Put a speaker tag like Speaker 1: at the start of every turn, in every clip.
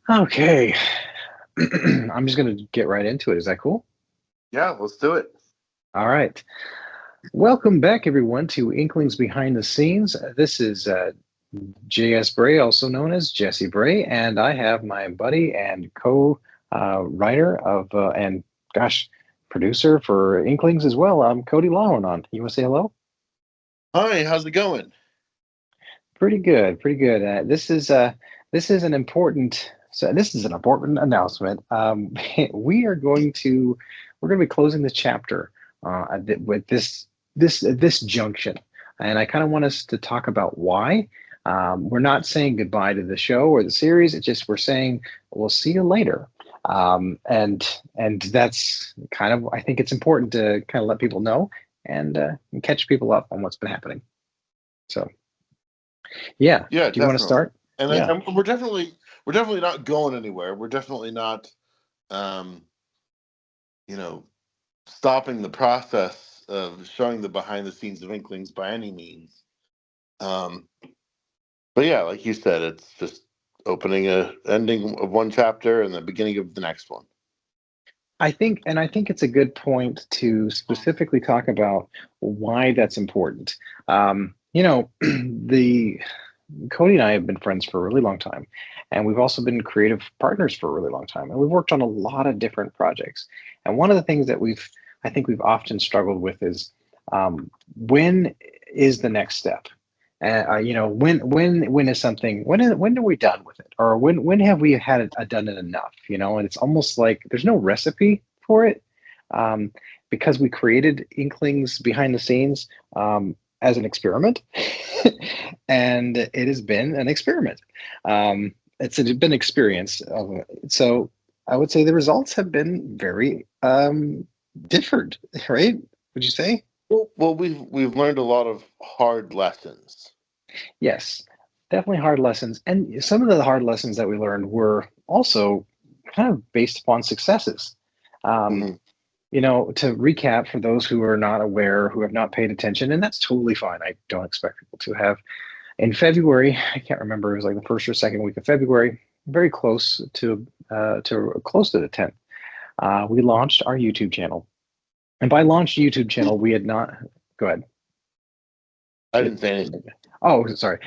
Speaker 1: Okay. I'm just going to get right into it. Is that cool?
Speaker 2: Yeah, let's do it.
Speaker 1: All right. Welcome back, everyone, to Inklings Behind the Scenes. This is J.S. Bray, also known as Jesse Bray, and I have my buddy and co-writer and gosh, producer for Inklings as well, Cody Lawon on. You want to say hello?
Speaker 2: Hi, how's it going?
Speaker 1: Pretty good, pretty good. This is an important this is an important announcement. We are going to we're going to be closing the chapter with this junction, and I kind of want us to talk about why. We're not saying goodbye to the show or the series. It's just we're saying we'll see you later. And that's kind of I think it's important to kind of let people know and catch people up on what's been happening. So. Yeah.
Speaker 2: Yeah,
Speaker 1: Do you want to
Speaker 2: definitely.
Speaker 1: start?
Speaker 2: And,
Speaker 1: Yeah.
Speaker 2: and we're definitely not going anywhere. We're definitely not um, you know, stopping the process of showing the behind the scenes of Inklings by any means. Um, but yeah, like you said, it's just opening a ending of one chapter and the beginning of the next one.
Speaker 1: I think it's a good point to specifically talk about why that's important. The Cody and I have been friends for a really long time, and we've also been creative partners for a really long time, and we've worked on a lot of different projects. And one of the things that I think we've often struggled with is when is the next step? When is something when are we done with it, or when have we had done it enough? And it's almost like there's no recipe for it, um, because we created Inklings behind the scenes as an experiment, and it has been an experiment. It's been experience. So I would say the results have been very different, right? Would you say?
Speaker 2: Well, we've learned a lot of hard lessons.
Speaker 1: Yes, definitely hard lessons. And some of the hard lessons that we learned were also kind of based upon successes. Um,
Speaker 2: Hmm.
Speaker 1: to recap for those who are not aware, who have not paid attention, and that's totally fine. I don't expect people to have. In February, I can't remember, it was like the first or second week of February, very close to the 10th. We launched our YouTube channel. And by launched YouTube channel, we had not, go ahead.
Speaker 2: I didn't say anything.
Speaker 1: Oh, sorry.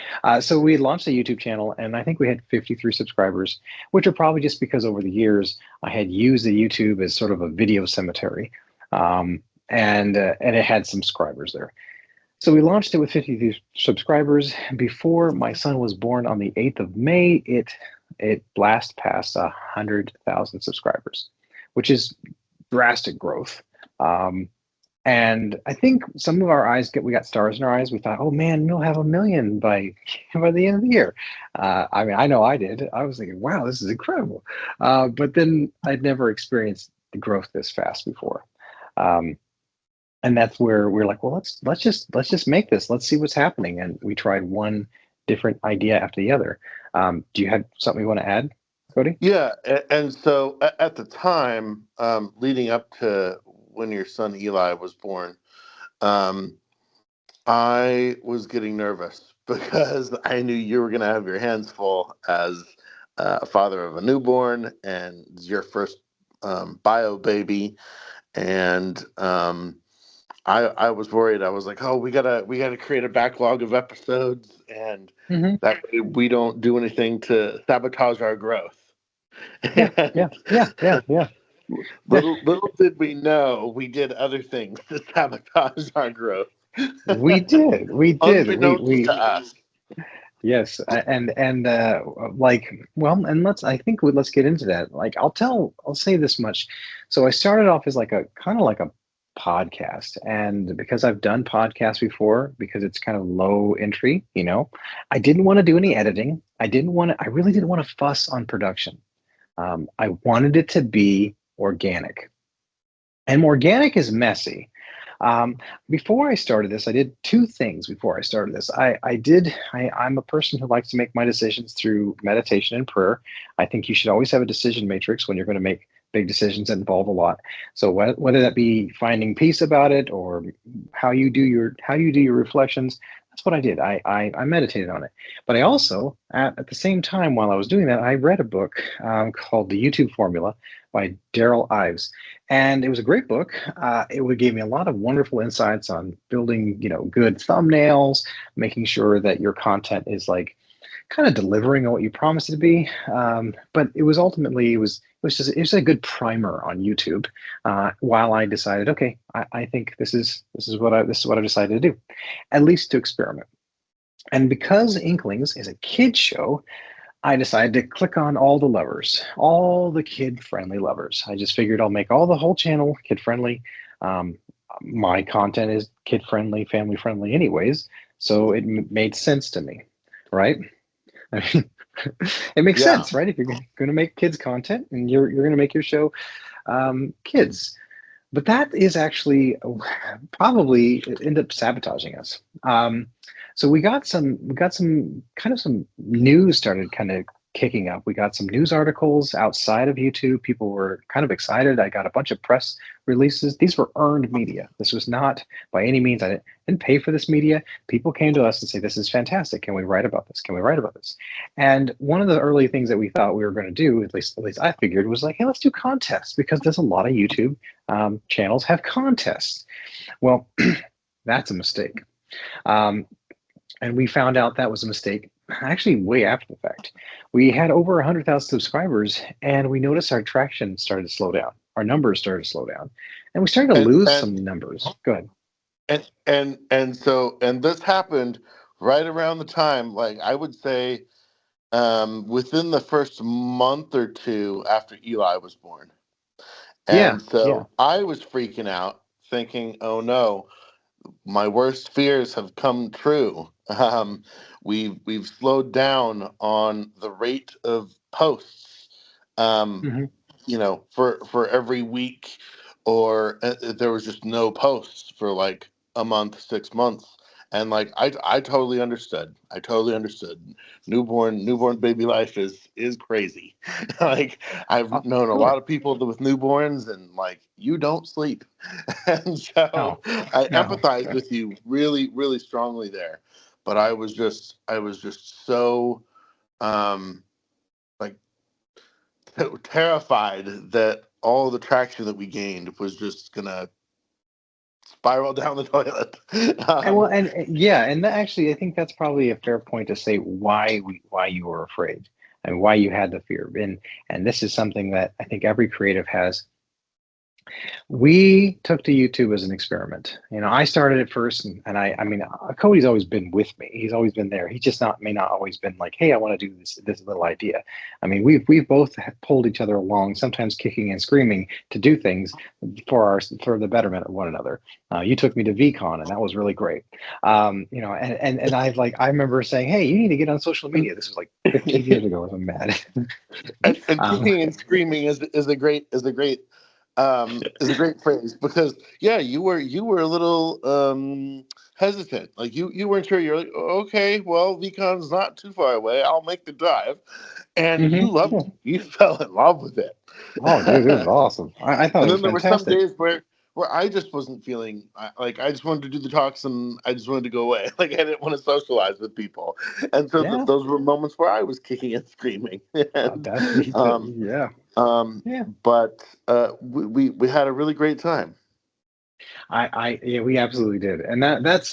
Speaker 1: So we had launched a YouTube channel, and I think we had 53 subscribers, which are probably just because over the years I had used the YouTube as sort of a video cemetery, and it had some subscribers there. So we launched it with 53 subscribers. Before my son was born on the 8th of May, it blast past 100,000 subscribers, which is drastic growth. Um, and I think some of our eyes we got stars in our eyes. We thought, oh man, we'll have a million by by the end of the year. I mean, I know I did. I was thinking, wow, this is incredible. But then I'd never experienced the growth this fast before. Um, and that's where we're like, well, let's just make this. Let's see what's happening. And we tried one different idea after the other. Do you have something you want to add, Cody?
Speaker 2: Yeah, and so at the time, leading up to when your son Eli was born, um, I was getting nervous because I knew you were going to have your hands full as a father of a newborn and your first bio baby, and I was worried. I was like, oh, we gotta create a backlog of episodes, and
Speaker 1: Hmm.
Speaker 2: that way we don't do anything to sabotage our growth.
Speaker 1: Yeah,
Speaker 2: And
Speaker 1: yeah, yeah, yeah, yeah.
Speaker 2: little did we know, we did other things to sabotage our growth,
Speaker 1: We did. We did.
Speaker 2: unbeknownst
Speaker 1: We
Speaker 2: to us.
Speaker 1: Yes, and like well, and let's get into that. Like I'll say this much. So I started off as like a kind of like a podcast, and because I've done podcasts before, because it's kind of low entry, I didn't want to do any editing. I really didn't want to fuss on production. I wanted it to be organic, and organic is messy. Um, Before I started this, I did two things before I started this. I'm a person who likes to make my decisions through meditation and prayer. I think you should always have a decision matrix when you're going to make big decisions that involve a lot. So whether that be finding peace about it or how you do your reflections, that's what I did. I meditated on it. But I also, at the same time while I was doing that, I read a book called The YouTube Formula by Daryl Ives, and it was a great book. It would give me a lot of wonderful insights on building, good thumbnails, making sure that your content is like kind of delivering on what you promised it to be. But it was ultimately it was a good primer on YouTube. While I decided, okay, I think this is what I've decided to do, at least to experiment. And because Inklings is a kid show, I decided to click on all the levers, all the kid-friendly levers. I just figured I'll make all the whole channel kid-friendly. Um, my content is kid-friendly, family-friendly, anyways, so it made sense to me, right? I mean, it makes
Speaker 2: Yeah.
Speaker 1: sense, right? If you're going to make kids content and you're going to make your show kids, but that is actually probably end up sabotaging us. So we got some kind of some news started kind of kicking up. We got some news articles outside of YouTube. People were kind of excited. I got a bunch of press releases. These were earned media. This was not by any means, I didn't pay for this media. People came to us and say, this is fantastic. Can we write about this? Can we write about this? And one of the early things that we thought we were going to do, at least I figured, was like, hey, let's do contests, because there's a lot of YouTube channels have contests. Well, that's a mistake. Um, and we found out that was a mistake actually way after the fact. We had over 100,000 subscribers, and we noticed our traction started to slow down. Our numbers started to slow down, and we started to
Speaker 2: and
Speaker 1: lose
Speaker 2: and
Speaker 1: some numbers. Go ahead.
Speaker 2: and this happened right around the time, like I would say, within the first month or two after Eli was born.
Speaker 1: Yeah,
Speaker 2: And
Speaker 1: yeah.
Speaker 2: so I was freaking out, thinking, "Oh no, my worst fears have come true." We've slowed down on the rate of posts. Um,
Speaker 1: Hmm.
Speaker 2: for every week, or there was just no posts for like a month, 6 months. And like I totally understood. I totally understood. Newborn baby life is crazy. Like I've known a
Speaker 1: Totally.
Speaker 2: lot of people with newborns, and like you don't sleep. And so
Speaker 1: No,
Speaker 2: I
Speaker 1: no.
Speaker 2: empathize with you really, really strongly there. But I was just so um like terrified that all the traction that we gained was just gonna spiral down the toilet.
Speaker 1: And well, yeah, and that actually, I think that's probably a fair point to say why you were afraid and why you had the fear. And this is something that I think every creative has. We took to YouTube as an experiment. I started it first, and I mean, Cody's always been with me. He's always been there. He just not may not always been like, hey, I want to do this little idea. I mean, we've both pulled each other along, sometimes kicking and screaming to do things for the betterment of one another. You took me to VCon, and that was really great. And I remember saying, hey, you need to get on social
Speaker 2: and,
Speaker 1: media. This was like 15 years ago. I'm mad.
Speaker 2: and
Speaker 1: um,
Speaker 2: kicking and screaming is a great phrase, because yeah, you were a little hesitant, like you weren't sure. You're like, okay, well, VCon's not too far away, I'll make the drive. And you loved it. You fell in love with it.
Speaker 1: Oh, dude, it was awesome. I thought it
Speaker 2: And
Speaker 1: was
Speaker 2: then there were some
Speaker 1: fantastic.
Speaker 2: days where I just wasn't feeling like I just wanted to do the talks, and I just wanted to go away. Like I didn't want to socialize with people, and so
Speaker 1: Yeah,
Speaker 2: those were moments where I was kicking and screaming. And
Speaker 1: that's yeah,
Speaker 2: um,
Speaker 1: yeah.
Speaker 2: but we had a really great time.
Speaker 1: Yeah, we absolutely did, and that's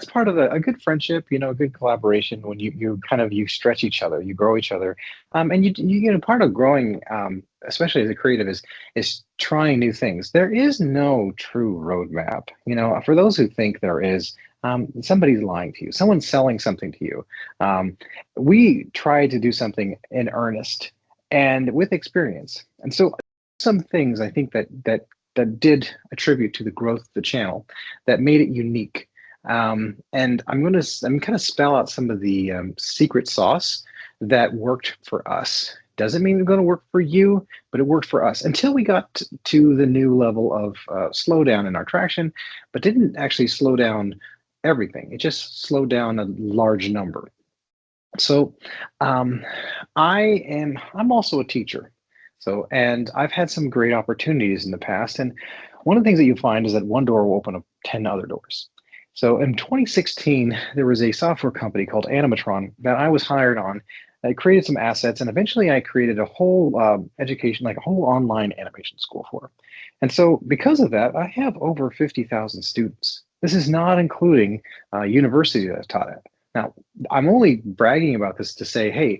Speaker 1: part of a good friendship, a good collaboration when you stretch each other, you grow each other, and you get a part of growing, especially as a creative, is trying new things. There is no true roadmap, for those who think there is. Somebody's lying to you. Someone's selling something to you. We try to do something in earnest and with experience, and so some things I think that did attribute to the growth of the channel that made it unique. And I'm kind of spell out some of the secret sauce that worked for us. Doesn't mean it's going to work for you, but it worked for us until we got to the new level of slowdown in our traction, but didn't actually slow down everything. It just slowed down a large number. So um, I'm also a teacher. So, and I've had some great opportunities in the past. And one of the things that you find is that one door will open up 10 other doors. So in 2016, there was a software company called Animatron that I was hired on. I created some assets, and eventually I created a whole education, like a whole online animation school for. And so because of that, I have over 50,000 students. This is not including university that I've taught at. Now, I'm only bragging about this to say, hey,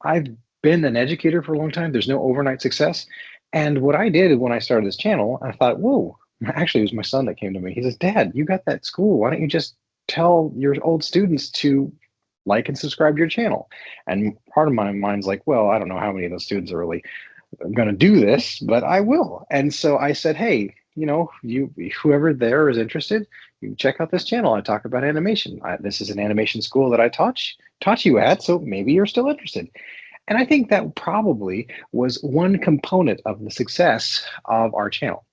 Speaker 1: I've been an educator for a long time. There's no overnight success. And what I did when I started this channel, I thought, whoa, actually, it was my son that came to me. He says, Dad, you got that school. Why don't you just tell your old students to like and subscribe to your channel? And part of my mind's like, well, I don't know how many of those students are really going to do this, but I will. And so I said, hey, you whoever there is interested, you check out this channel. I talk about animation. This is an animation school that I taught you at, so maybe you're still interested. And I think that probably was one component of the success of our channel,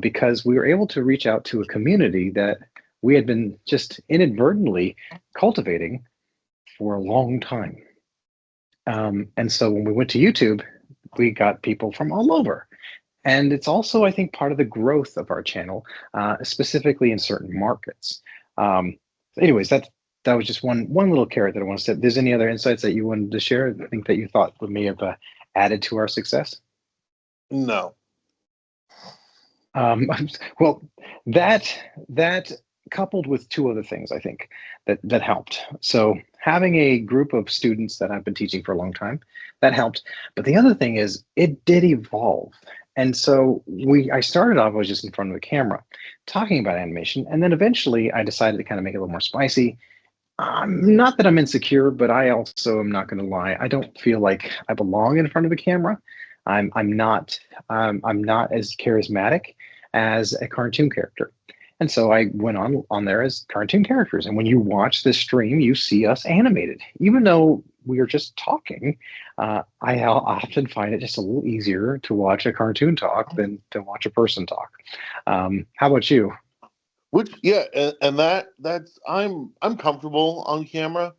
Speaker 1: because we were able to reach out to a community that we had been just inadvertently cultivating for a long time. And so when we went to YouTube, we got people from all over. And it's also, I think, part of the growth of our channel, specifically in certain markets. Anyways, that was just one little carrot that I want to set. There's any other insights that you wanted to share? I think that you thought may have added to our success.
Speaker 2: No.
Speaker 1: Well, that coupled with two other things, I think that helped. So having a group of students that I've been teaching for a long time, that helped. But the other thing is it did evolve. And so I started off, I was just in front of the camera talking about animation. And then eventually I decided to kind of make it a little more spicy. Not that I'm insecure, but I also am not going to lie. I don't feel like I belong in front of the camera. I'm not as charismatic as a cartoon character. And so I went on there as cartoon characters. And when you watch this stream, you see us animated. Even though we are just talking, I often find it just a little easier to watch a cartoon talk than to watch a person talk. How about you?
Speaker 2: Which, yeah, and that's I'm comfortable on camera.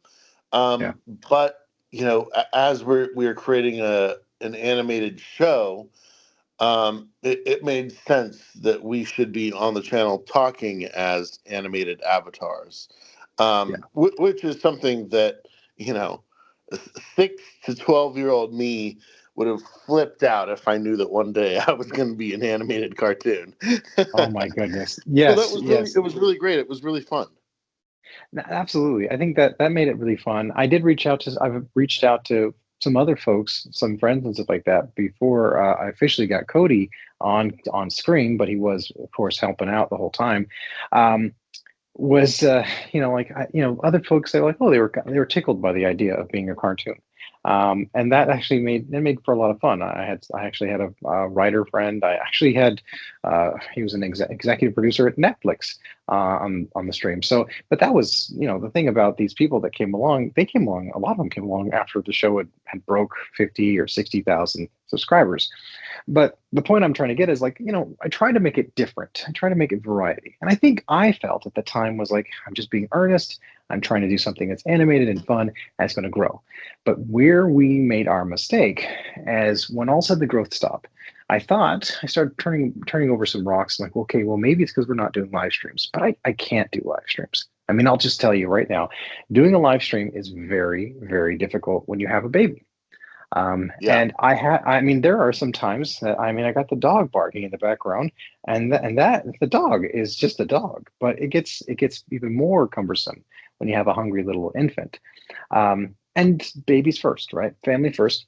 Speaker 1: Yeah.
Speaker 2: But as we're creating an animated show, it made sense that we should be on the channel talking as animated avatars,
Speaker 1: Yeah.
Speaker 2: which is something that, you know, 6 to 12-year-old me would have flipped out if I knew that one day I was going to be an animated cartoon.
Speaker 1: Oh my goodness.
Speaker 2: So that
Speaker 1: Yes,
Speaker 2: was
Speaker 1: yes.
Speaker 2: it was really great. It was really fun.
Speaker 1: Absolutely. I think that made it really fun. I've reached out to some other folks, some friends and stuff like that before I officially got Cody on screen, but he was, of course, helping out the whole time. Um, was like other folks, they were like, oh, they were tickled by the idea of being a cartoon. And that actually made for a lot of fun. I actually had a writer friend. I actually had he was an executive producer at Netflix on the stream. So, but that was, the thing about these people that came along. They came along. A lot of them came along after the show had broke 50 or 60,000 subscribers. But the point I'm trying to get is, like, I try to make it different. I try to make it variety. And I think I felt at the time was like, I'm just being earnest. I'm trying to do something that's animated and fun and it's going to grow. But where we made our mistake as when all said the growth stopped, I thought I started turning over some rocks. Like, okay, well, maybe it's because we're not doing live streams, but I can't do live streams. I mean, I'll just tell you right now, doing a live stream is very, very difficult when you have a baby.
Speaker 2: Yeah.
Speaker 1: And I mean, there are some times that, I mean, I got the dog barking in the background, and that the dog is just a dog, but it gets even more cumbersome when you have a hungry little infant. And babies first, right? Family first.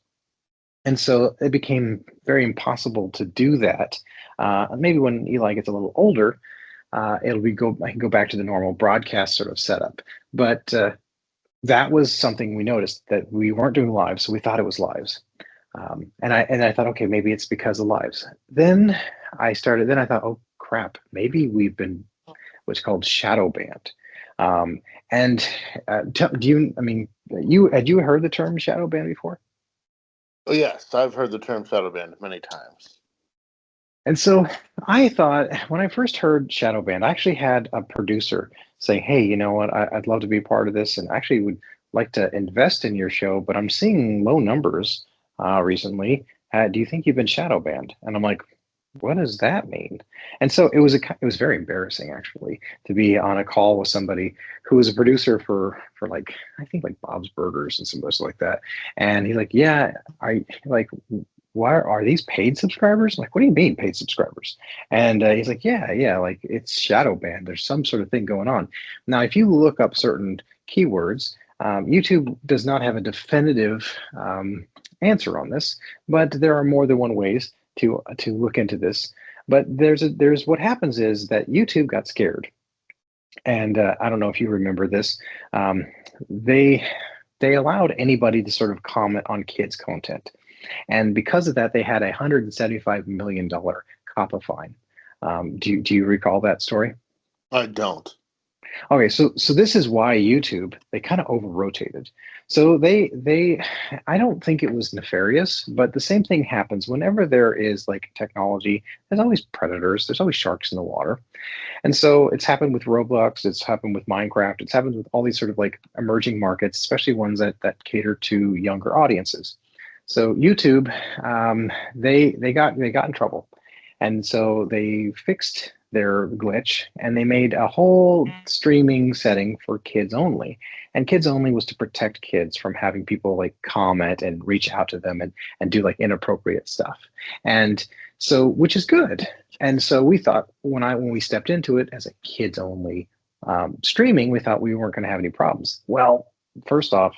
Speaker 1: And so it became very impossible to do that. Maybe when Eli gets a little older, I can go back to the normal broadcast sort of setup. But that was something we noticed, that we weren't doing live, so we thought it was lives. And I thought, okay, maybe it's because of lives. Then I thought, oh crap, maybe we've been what's called shadow banned. And do you? I mean, had you heard the term shadow ban before?
Speaker 2: Oh, yes, I've heard the term shadow band many times.
Speaker 1: And so I thought, when I first heard shadow band, I actually had a producer say, hey, you know what? I'd love to be part of this, and actually would like to invest in your show, but I'm seeing low numbers recently. Do you think you've been shadow banned?" And I'm like, "What does that mean?" And so it was very embarrassing actually to be on a call with somebody who was a producer for like I think like Bob's Burgers and some places like that. And he's like, "Yeah, I like why are these paid subscribers?" I'm like, "What do you mean paid subscribers?" And he's like, "Yeah, like it's shadow banned. There's some sort of thing going on." Now, if you look up certain keywords, YouTube does not have a definitive answer on this, but there are more than one ways to look into this. But there's what happens is that YouTube got scared, and I don't know if you remember this. Um, they they allowed anybody to sort of comment on kids' content, and because of that, they had $175 million COPPA fine. Do you recall that story?
Speaker 2: I don't.
Speaker 1: Okay, so this is why YouTube they kind of over rotated. So they I don't think it was nefarious, but the same thing happens whenever there is like technology. There's always predators. There's always sharks in the water, and so it's happened with Roblox. It's happened with Minecraft. It's happened with all these sort of like emerging markets, especially ones that cater to younger audiences. So YouTube, they got in trouble, and so they fixed their glitch and they made a whole streaming setting for kids only. And kids only was to protect kids from having people like comment and reach out to them and do like inappropriate stuff. And so, which is good. And so we thought when we stepped into it as a kids only streaming, we thought we weren't going to have any problems. Well, first off,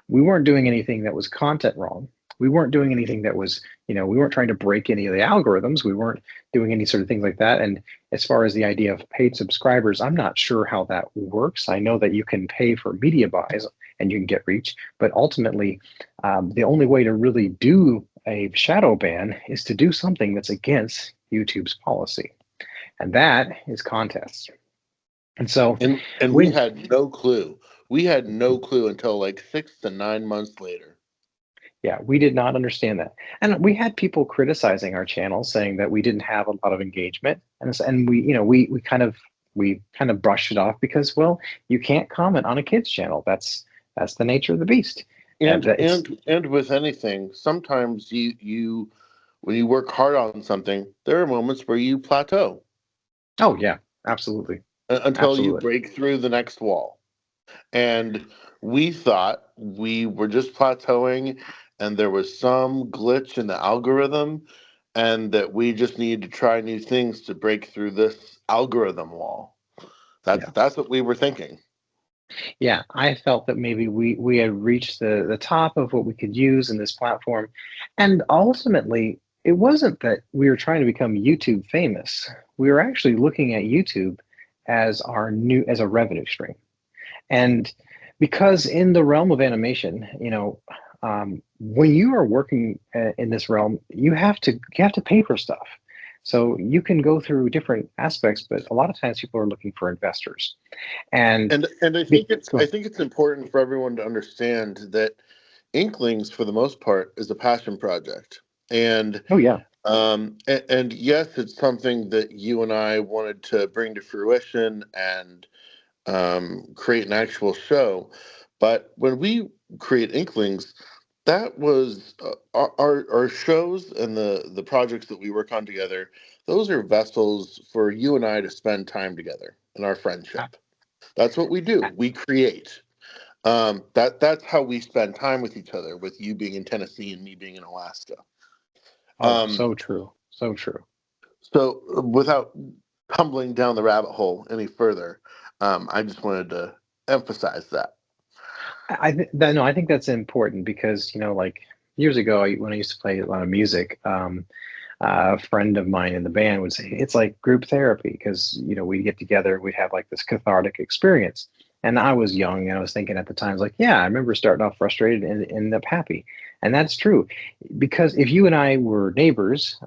Speaker 1: we weren't doing anything that was content wrong. We weren't doing anything that was, we weren't trying to break any of the algorithms. We weren't doing any sort of things like that. And as far as the idea of paid subscribers, I'm not sure how that works. I know that you can pay for media buys and you can get reach, but ultimately, the only way to really do a shadow ban is to do something that's against YouTube's policy, and that is contests. And so
Speaker 2: And we
Speaker 1: when
Speaker 2: had no clue. We had no clue until like 6 to 9 months later.
Speaker 1: Yeah, we did not understand that. And we had people criticizing our channel saying that we didn't have a lot of engagement. And we kind of brushed it off because, well, you can't comment on a kids channel. That's the nature of the beast. And it's
Speaker 2: And with anything, sometimes you when you work hard on something, there are moments where you plateau
Speaker 1: oh yeah, absolutely.
Speaker 2: until you
Speaker 1: Absolutely.
Speaker 2: break through the next wall. And we thought we were just plateauing and there was some glitch in the algorithm and that we just needed to try new things to break through this algorithm wall.
Speaker 1: Yeah.
Speaker 2: That's what we were thinking.
Speaker 1: Yeah, I felt that maybe we had reached the top of what we could use in this platform. And ultimately, it wasn't that we were trying to become YouTube famous. We were actually looking at YouTube as a revenue stream. And because in the realm of animation, when you are working in this realm, you have to pay for stuff. So you can go through different aspects, but a lot of times people are looking for investors. And
Speaker 2: And
Speaker 1: go
Speaker 2: I
Speaker 1: ahead.
Speaker 2: think it's important for everyone to understand that Inklings, for the most part, is a passion project. And
Speaker 1: Oh yeah,
Speaker 2: and yes, it's something that you and I wanted to bring to fruition and create an actual show. But when we create Inklings, that was our shows and the projects that we work on together. Those are vessels for you and I to spend time together in our
Speaker 1: A-
Speaker 2: friendship. That's what we do.
Speaker 1: a-
Speaker 2: We create. That's how we spend time with each other. With you being in Tennessee and me being in Alaska.
Speaker 1: oh,
Speaker 2: Um,
Speaker 1: so true, so true.
Speaker 2: so without tumbling down the rabbit hole any further, I just wanted to emphasize that.
Speaker 1: I think that's important because like years ago when I used to play a lot of music, a friend of mine in the band would say it's like group therapy because we'd get together, we'd have like this cathartic experience. And I was young and I was thinking at the time, I was like, yeah, I remember starting off frustrated and end up happy. And that's true because if you and I were neighbors,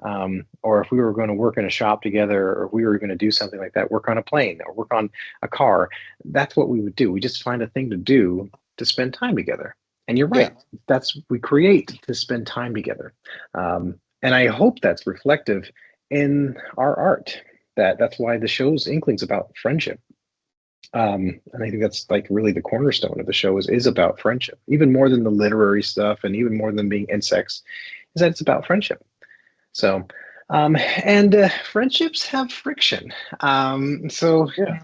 Speaker 1: or if we were going to work in a shop together, or if we were going to do something like that, work on a plane or work on a car, that's what we would do. We just find a thing to do to spend time together. And you're
Speaker 2: Yeah.
Speaker 1: right. That's we create to spend time together. And I hope that's reflective in our art. That's why the show's Inklings about friendship. And I think that's like really the cornerstone of the show is about friendship, even more than the literary stuff and even more than being insects. is that it's about friendship. So, and friendships have friction. So,
Speaker 2: Yeah.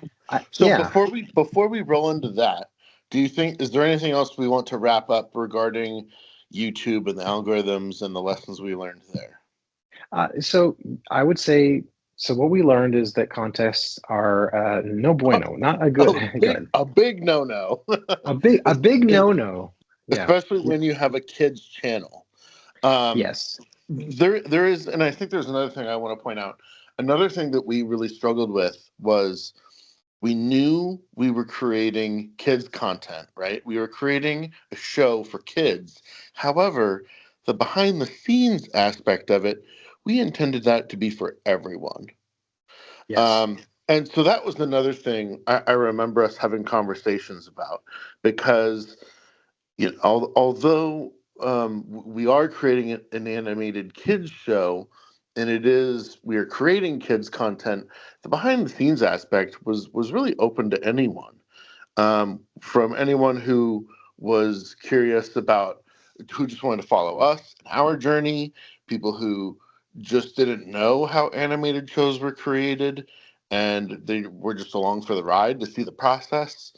Speaker 2: So
Speaker 1: yeah.
Speaker 2: before we roll into that, do you think is there anything else we want to wrap up regarding YouTube and the algorithms and the lessons we learned there?
Speaker 1: So I would say, so what we learned is that contests are no bueno, not a good, good,
Speaker 2: A big no no.
Speaker 1: a big no-no. Yeah.
Speaker 2: Especially when you have a kids channel. Um,
Speaker 1: Yes.
Speaker 2: there is, and I think there's another thing I want to point out. Another thing that we really struggled with was we knew we were creating kids content, right? We were creating a show for kids. However, the behind the scenes aspect of it, we intended that to be for everyone.
Speaker 1: Yes.
Speaker 2: And so that was another thing I remember us having conversations about because although we are creating an animated kids show, and we are creating kids content, the behind the scenes aspect was really open to anyone, from anyone who was curious about, who just wanted to follow us and our journey, people who just didn't know how animated shows were created, and they were just along for the ride to see the process,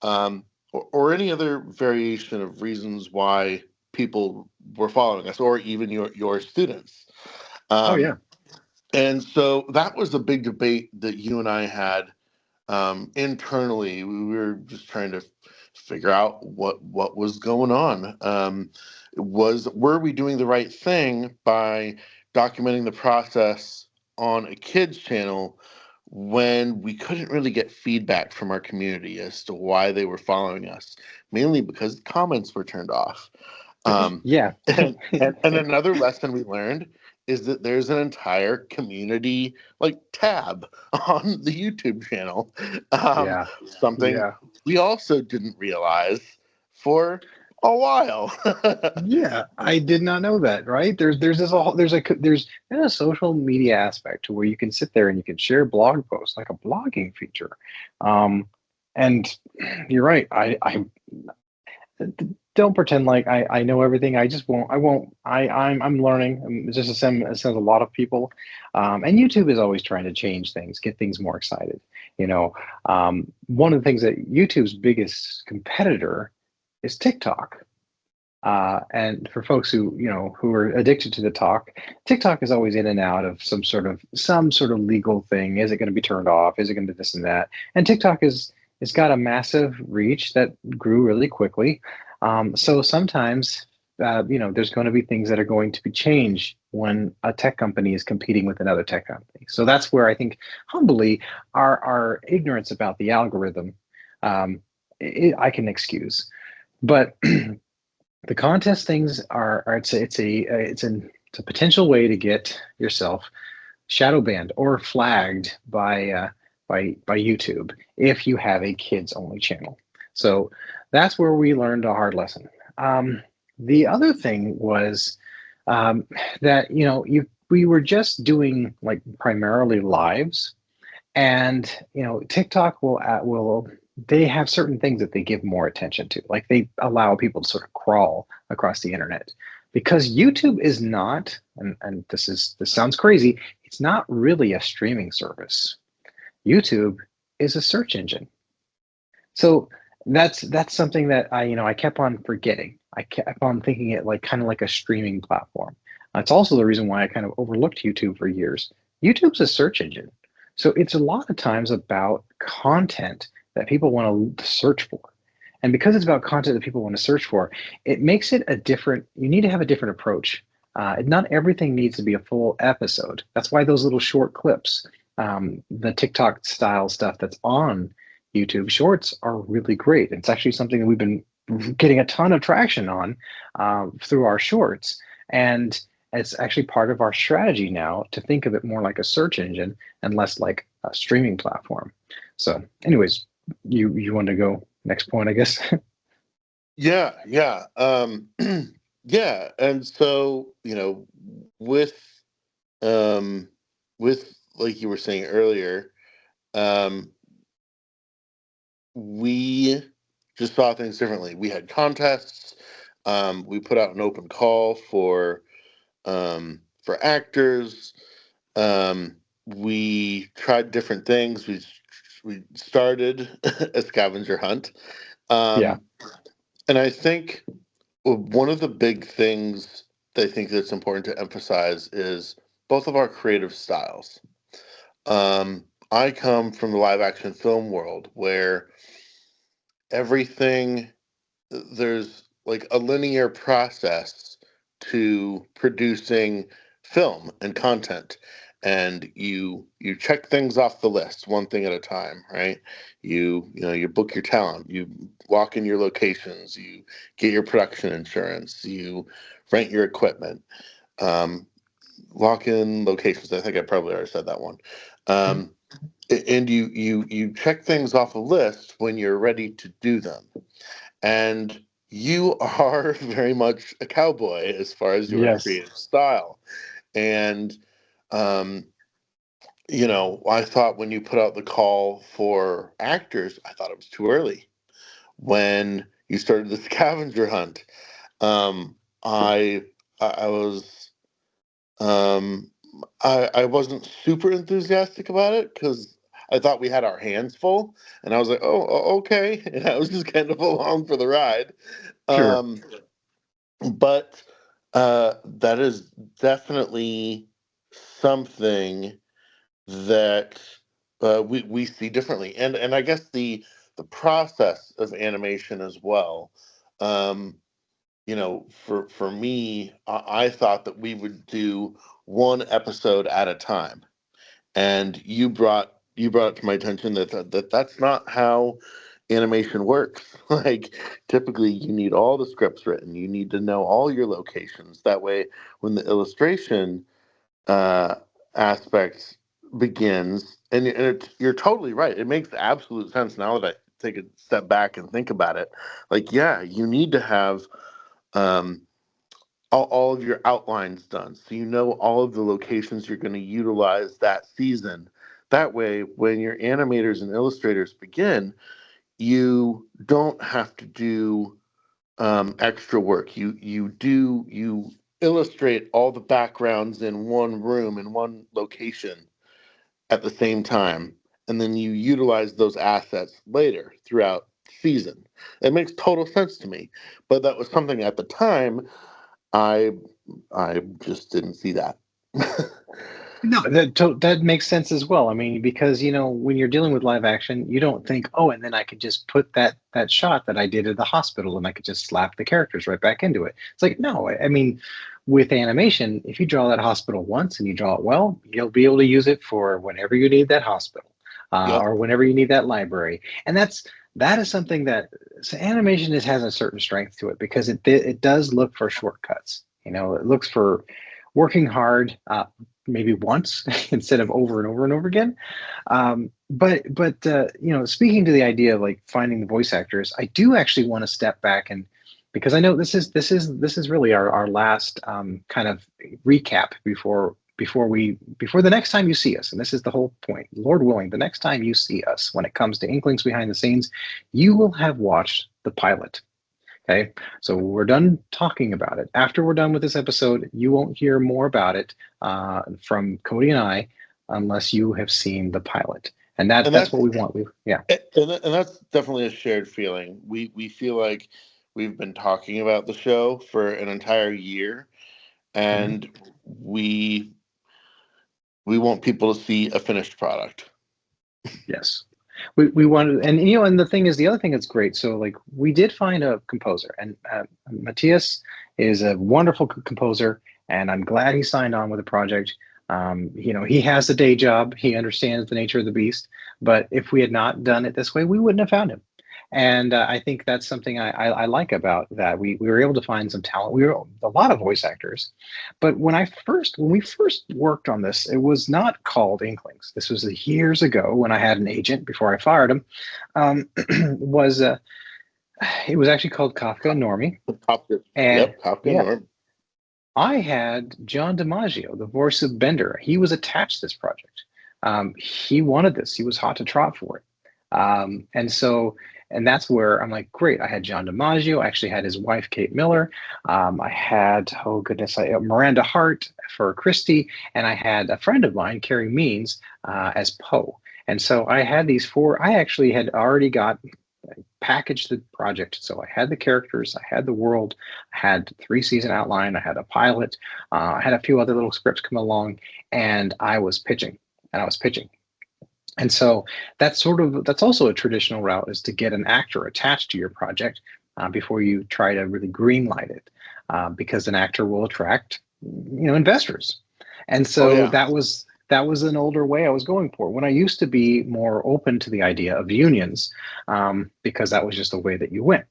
Speaker 2: or any other variation of reasons why people were following us, or even your students.
Speaker 1: Oh
Speaker 2: Um,
Speaker 1: yeah.
Speaker 2: and so that was a big debate that you and I had internally. We were just trying to figure out what was going on. Were we doing the right thing by documenting the process on a kids channel when we couldn't really get feedback from our community as to why they were following us, mainly because the comments were turned off. Um,
Speaker 1: Yeah.
Speaker 2: and another lesson we learned is that there's an entire community like tab on the YouTube channel.
Speaker 1: Yeah.
Speaker 2: Something
Speaker 1: Yeah.
Speaker 2: we also didn't realize for a while.
Speaker 1: Yeah, I did not know that, right? There's this whole there's a social media aspect to where you can sit there and you can share blog posts like a blogging feature. Um, and you're right. I don't pretend like I know everything. I just won't. I won't. I'm learning. It's just as a lot of people. And YouTube is always trying to change things, get things more excited. You know, one of the things that YouTube's biggest competitor is TikTok. And for folks who are addicted to the talk, TikTok is always in and out of some sort of legal thing. Is it going to be turned off? Is it going to this and that? And TikTok is it's got a massive reach that grew really quickly. So sometimes there's going to be things that are going to be changed when a tech company is competing with another tech company. So that's where I think humbly our ignorance about the algorithm I can excuse. But the contest things are it's a potential way to get yourself shadow banned or flagged by YouTube if you have a kids only channel. So that's where we learned a hard lesson. The other thing was um, that you we were just doing like primarily lives, and TikTok will they have certain things that they give more attention to, like they allow people to sort of crawl across the internet, because YouTube is not, and this sounds crazy, it's not really a streaming service. YouTube is a search engine. So that's something that I kept on forgetting. I kept on thinking it like kind of like a streaming platform. That's also the reason why I kind of overlooked YouTube for years. YouTube's a search engine. So it's a lot of times about content that people want to search for. And because it's about content that people want to search for, it makes it you need to have a different approach. Not everything needs to be a full episode. That's why those little short clips, the TikTok style stuff that's on YouTube Shorts are really great. It's actually something that we've been getting a ton of traction on through our shorts. And it's actually part of our strategy now to think of it more like a search engine and less like a streaming platform. So, anyways, you want to go next point, I guess?
Speaker 2: Yeah, yeah. Yeah, and so, with um with like you were saying earlier, um we just saw things differently. We had contests. We put out an open call for for actors. We tried different things. We started a scavenger hunt,
Speaker 1: Yeah.
Speaker 2: um, and I think one of the big things that I think that's important to emphasize is both of our creative styles. I come from the live action film world where everything there's like a linear process to producing film and content, and you check things off the list one thing at a time, right? You book your talent, you lock in your locations, you get your production insurance, you rent your equipment, um, lock in locations. I think I probably already said that one.
Speaker 1: Mhm.
Speaker 2: um, and you check things off a list when you're ready to do them, and you are very much a cowboy as far as your
Speaker 1: Yes.
Speaker 2: creative style. And, um, I thought when you put out the call for actors, I thought it was too early. When you started the scavenger hunt, um, I, I was, um, I wasn't super enthusiastic about it because I thought we had our hands full, and I was like, okay, and I was just kind of along for the ride.
Speaker 1: Sure.
Speaker 2: Um, but that is definitely something that we see differently, and I guess the process of animation as well. Um, for me, I thought that we would do one episode at a time, and you brought it to my attention that that's not how animation works. Like, typically you need all the scripts written, you need to know all your locations, that way when the illustration uh aspect begins, you're totally right, it makes absolute sense now that I take a step back and think about it. Like, yeah, you need to have um all of your outlines done, so you know all of the locations you're going to utilize that season. That way, when your animators and illustrators begin, you don't have to do extra work. You illustrate all the backgrounds in one room in one location at the same time, and then you utilize those assets later throughout season. It makes total sense to me, but that was something at the time I I just didn't see that.
Speaker 1: No, that makes sense as well. I mean, because when you're dealing with live action, you don't think, oh, and then I could just put that shot that I did at the hospital, and I could just slap the characters right back into it. It's like, no, I mean, with animation, if you draw that hospital once and you draw it well, you'll be able to use it for whenever you need that hospital,
Speaker 2: Yep.
Speaker 1: or whenever you need that library, and that is something that so animation has a certain strength to it because it does look for shortcuts. It looks for working hard, maybe once instead of over and over and over again. But speaking to the idea of like finding the voice actors, I do actually want to step back and because I know this is really our last kind of recap before the next time you see us, and this is the whole point. Lord willing, the next time you see us, when it comes to Inklings behind the scenes, you will have watched the pilot. Okay, so we're done talking about it. After we're done with this episode, you won't hear more about it from Cody and I unless you have seen the pilot, and
Speaker 2: And
Speaker 1: that's
Speaker 2: that's
Speaker 1: what we want. Yeah.
Speaker 2: and that's definitely a shared feeling. We feel like we've been talking about the show for an entire year,
Speaker 1: Mhm.
Speaker 2: and we we want people to see a finished product.
Speaker 1: Yes. We wanted, and the thing is, the other thing that's great. So, like, we did find a composer, and Matthias is a wonderful composer, and I'm glad he signed on with the project. He has a day job, he understands the nature of the beast, but if we had not done it this way, we wouldn't have found him. And I think that's something I like about that. We were able to find some talent. We were a lot of voice actors, but when we first worked on this, it was not called Inklings. This was years ago when I had an agent before I fired him. Was It was actually called Kafka and Normie,
Speaker 2: Kafka,
Speaker 1: and
Speaker 2: yep, Kafka
Speaker 1: yeah,
Speaker 2: Norm.
Speaker 1: I had John DiMaggio, the voice of Bender. He was attached to this project. He wanted this. He was hot to trot for it. And so And that's where I'm like, great. I had John DiMaggio. I actually had his wife, Kate Miller. I had, oh goodness, Miranda Hart for Christie. And I had a friend of mine, Carrie Means, as Poe. And so I had these four. I actually had already got packaged the project. So I had the characters, I had the world, I had 3-season outline, I had a pilot, I had a few other little scripts come along, and I was pitching, and I was pitching. And so that's also a traditional route, is to get an actor attached to your project before you try to really greenlight it, because an actor will attract investors. And
Speaker 2: Oh
Speaker 1: so
Speaker 2: yeah.
Speaker 1: that was an older way I was going for. When I used to be more open to the idea of unions, because that was just the way that you went.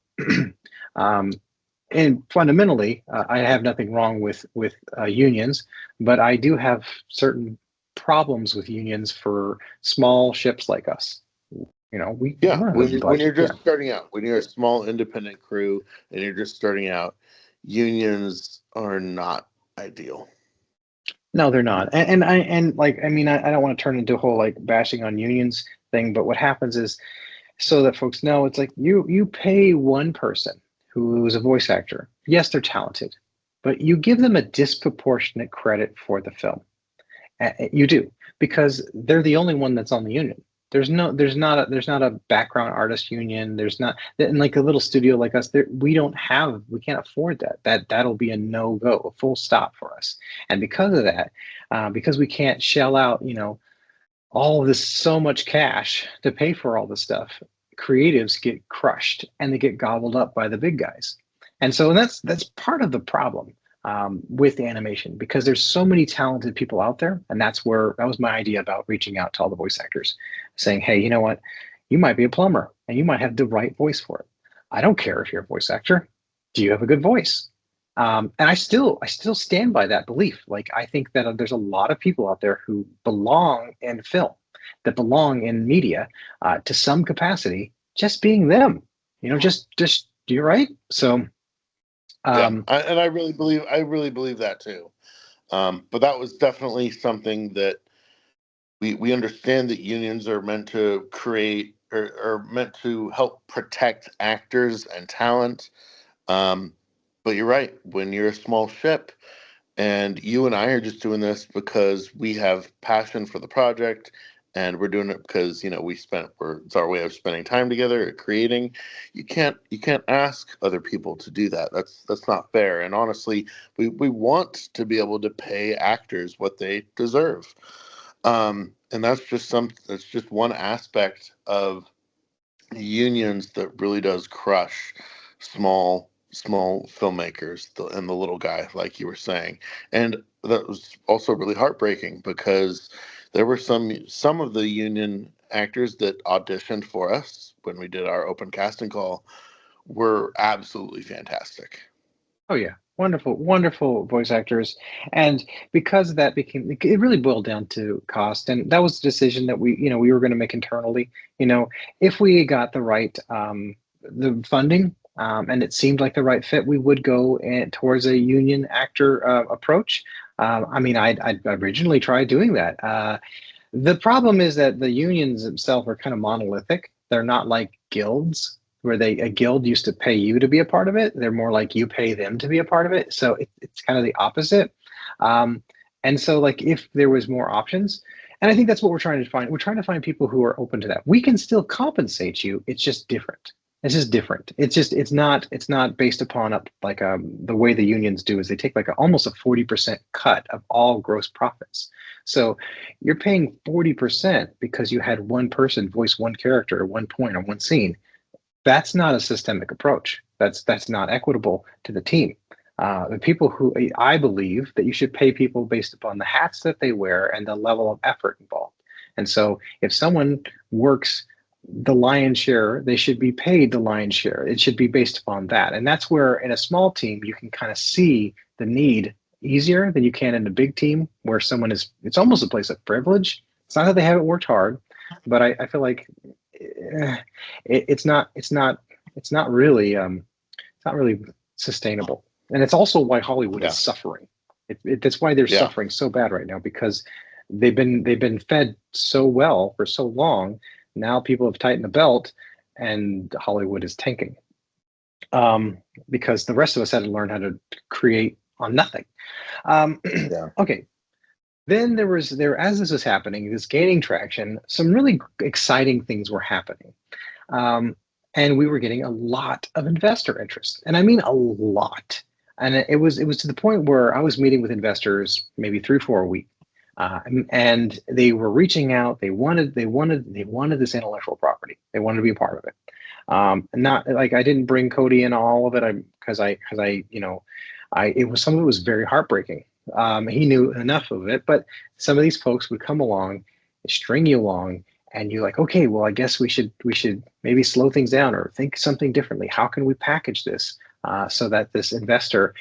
Speaker 1: um, and fundamentally, I have nothing wrong with unions, but I do have certain problems with unions for small ships like us. We
Speaker 2: Yeah,
Speaker 1: don't have a
Speaker 2: when you're
Speaker 1: budget. Yeah.
Speaker 2: just starting out, when you're a small independent crew and you're just starting out, unions are not ideal.
Speaker 1: No, they're not. I don't want to turn into a whole like bashing on unions thing, but what happens is, so that folks know, it's like you pay one person who is a voice actor. Yes, they're talented, but you give them a disproportionate credit for the film. You do, because they're the only one that's on the union. There's not a background artist union. There's not, in like a little studio like us. We can't afford that. That'll be a no go, a full stop for us. And because of that, because we can't shell out, all of this so much cash to pay for all this stuff, creatives get crushed and they get gobbled up by the big guys. And so that's part of the problem with animation, because there's so many talented people out there. And that was my idea about reaching out to all the voice actors, saying, hey, you know what? You might be a plumber and you might have the right voice for it. I don't care if you're a voice actor. Do you have a good voice? And I still stand by that belief. Like, I think that there's a lot of people out there who belong in film, that belong in media to some capacity, just being them. Just you're right. So
Speaker 2: Yeah,
Speaker 1: um,
Speaker 2: I really believe that too. But that was definitely something that we understand that unions are meant to create, or meant to help protect actors and talent. Um, but you're right. When you're a small ship, and you and I are just doing this because we have passion for the project, and we're doing it because it's our way of spending time together, creating. You can't ask other people to do that. That's not fair. And honestly, we want to be able to pay actors what they deserve. And that's just one aspect of unions that really does crush small filmmakers, and the little guy, like you were saying. And that was also really heartbreaking, because there were some of the union actors that auditioned for us when we did our open casting call were absolutely fantastic.
Speaker 1: oh yeah, wonderful, wonderful voice actors. And because that became, it really boiled down to cost, and that was the decision that we were going to make internally. If we got the funding, and it seemed like the right fit, we would go towards a union actor approach. I mean, I originally tried doing that. The problem is that the unions themselves are kind of monolithic. They're not like guilds, where a guild used to pay you to be a part of it. They're more like you pay them to be a part of it. So it's kind of the opposite. Um, and so, like, if there was more options, and I think that's what we're trying to find. We're trying to find people who are open to that. We can still compensate you. It's just different. It's just different. It's not based upon the way the unions do, is they take like almost a 40% cut of all gross profits. So you're paying 40% because you had one person voice one character at one point or one scene. That's not a systemic approach. That's not equitable to the team. The people who I believe that you should pay people based upon the hats that they wear and the level of effort involved. And so if someone works the lion's share, they should be paid the lion's share. It should be based upon that. And that's where in a small team you can kind of see the need easier than you can in a big team, where it's almost a place of privilege. It's not that they haven't worked hard, but I feel like it's not really sustainable. And it's also why Hollywood is
Speaker 2: Yeah,
Speaker 1: suffering. That's why they're
Speaker 2: yeah.
Speaker 1: suffering so bad right now, because they've been fed so well for so long. Now people have tightened the belt, and Hollywood is tanking, um, because the rest of us had to learn how to create on nothing. Um,
Speaker 2: Yeah.
Speaker 1: okay, then there as this was happening, this gaining traction, some really exciting things were happening. Um, and we were getting a lot of investor interest, and I mean a lot. And it was to the point where I was meeting with investors maybe 3 4 a week, and they were reaching out. They wanted this intellectual property. They wanted to be a part of it. And not like I didn't bring Cody in all of it, because I I it was some of it was very heartbreaking. He knew enough of it, but some of these folks would come along, string you along, and you're like, okay, well, I guess we should maybe slow things down or think something differently. How can we package this so that this investor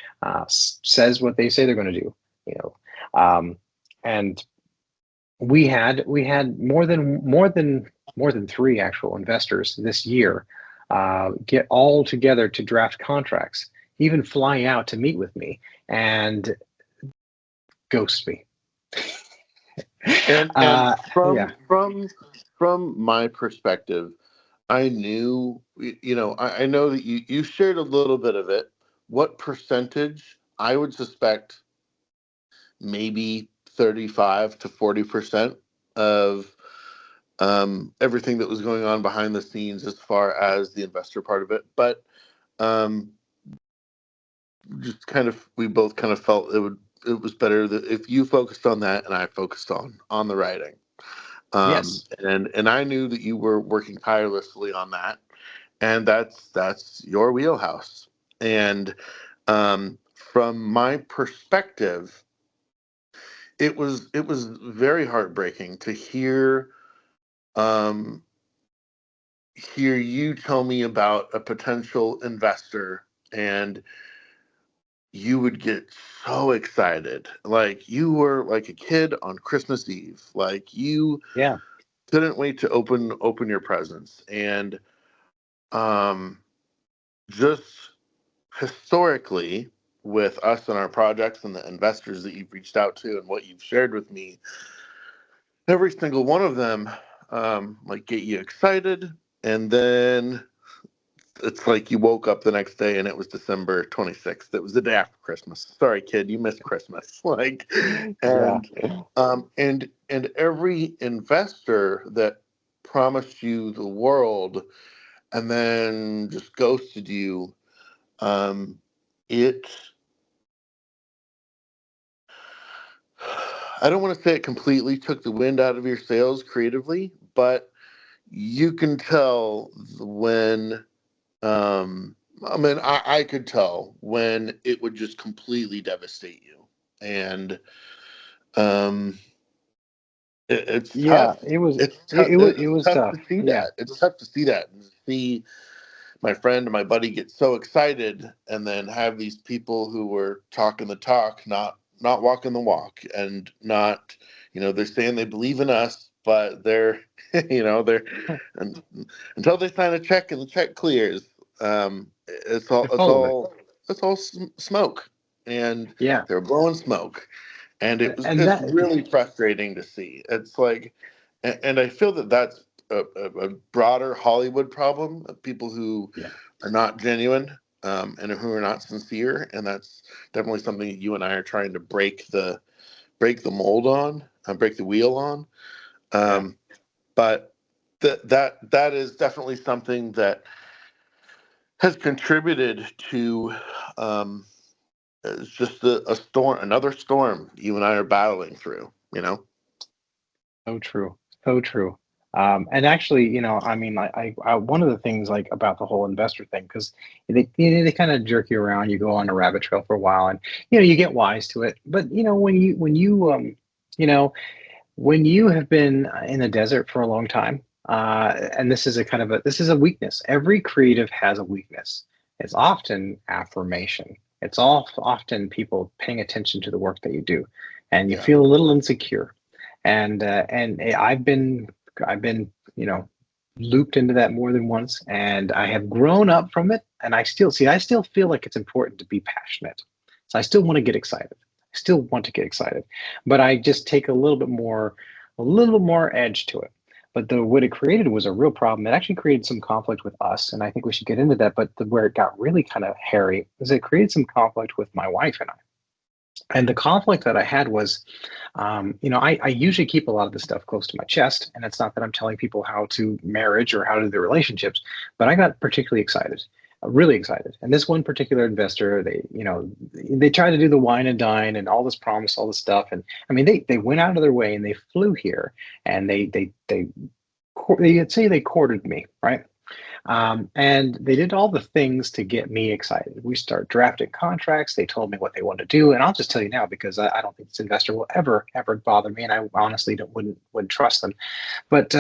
Speaker 1: says what they say they're going to do? You know, and we had more than three actual investors this year get all together to draft contracts, even fly out to meet with me and ghost me.
Speaker 2: And
Speaker 1: Yeah.
Speaker 2: from my perspective, I knew, I know that you shared a little bit of it. What percentage? I would suspect maybe 35 to 40% of everything that was going on behind the scenes as far as the investor part of it. But um, just kind of, we both kind of felt it was better that if you focused on that and I focused on the writing.
Speaker 1: Yes.
Speaker 2: And I knew that you were working tirelessly on that, and that's your wheelhouse. And from my perspective, it was very heartbreaking to um, hear you tell me about a potential investor, and you would get so excited, like you were like a kid on Christmas Eve, like you
Speaker 1: Yeah.
Speaker 2: couldn't wait to open your presents. And um, just historically, with us and our projects and the investors that you've reached out to and what you've shared with me, every single one of them like get you excited, and then it's like you woke up the next day and it was December 26th. It was the day after Christmas. Sorry, kid, you missed Christmas. Like,
Speaker 1: Yeah.
Speaker 2: and every investor that promised you the world and then just ghosted you, um, it I don't want to say it completely took the wind out of your sails creatively, but you can tell when I mean, I could tell when it would just completely devastate you. And um it's
Speaker 1: Yeah.
Speaker 2: tough.
Speaker 1: It was.
Speaker 2: It's
Speaker 1: It,
Speaker 2: tough.
Speaker 1: it was. It
Speaker 2: It's
Speaker 1: was
Speaker 2: tough
Speaker 1: tough.
Speaker 2: to see
Speaker 1: Yeah.
Speaker 2: that. It's tough to see that and see my friend and my buddy get so excited, and then have these people who were talking the talk, not walking the walk, and not, they're saying they believe in us, but they're they're and, until they sign a check and the check clears, it's all
Speaker 1: They're
Speaker 2: it's
Speaker 1: full of it.
Speaker 2: all it's all smoke, and
Speaker 1: Yeah.
Speaker 2: they're blowing smoke, and
Speaker 1: And
Speaker 2: it's
Speaker 1: that.
Speaker 2: really frustrating to see. It's like, and I feel that that's a broader Hollywood problem of people who
Speaker 1: Yeah.
Speaker 2: are not genuine, and who are not sincere, and that's definitely something that you and I are trying to break the mold on, break the wheel on.
Speaker 1: Yeah.
Speaker 2: Um, but that is definitely something that has contributed to, um, it's just a storm, another storm you and I are battling through.
Speaker 1: So true. So true. And actually, I mean, one of the things like about the whole investor thing, because they kind of jerk you around, you go on a rabbit trail for a while, and you get wise to it. But you know, when you have been in the desert for a long time, and this is a weakness. Every creative has a weakness. It's often affirmation. It's all often people paying attention to the work that you do, and you
Speaker 2: Yeah.
Speaker 1: feel a little insecure. And I've been looped into that more than once, and I have grown up from it. And I still feel like it's important to be passionate. So I still want to get excited. I still want to get excited, but I just take a little bit more edge to it. But what it created was a real problem. It actually created some conflict with us, and I think we should get into that. But where it got really kind of hairy is it created some conflict with my wife and I. And the conflict that I had was, I usually keep a lot of this stuff close to my chest, and it's not that I'm telling people how to marriage or how to do their relationships, but I got particularly excited, really excited. And this one particular investor, they tried to do the wine and dine and all this promise, all this stuff, and I mean, they went out of their way and they flew here, and they'd say they courted me, right? And they did all the things to get me excited. We start drafting contracts. They told me what they wanted to do, and I'll just tell you now because I don't think this investor will ever bother me, and I honestly wouldn't trust them. But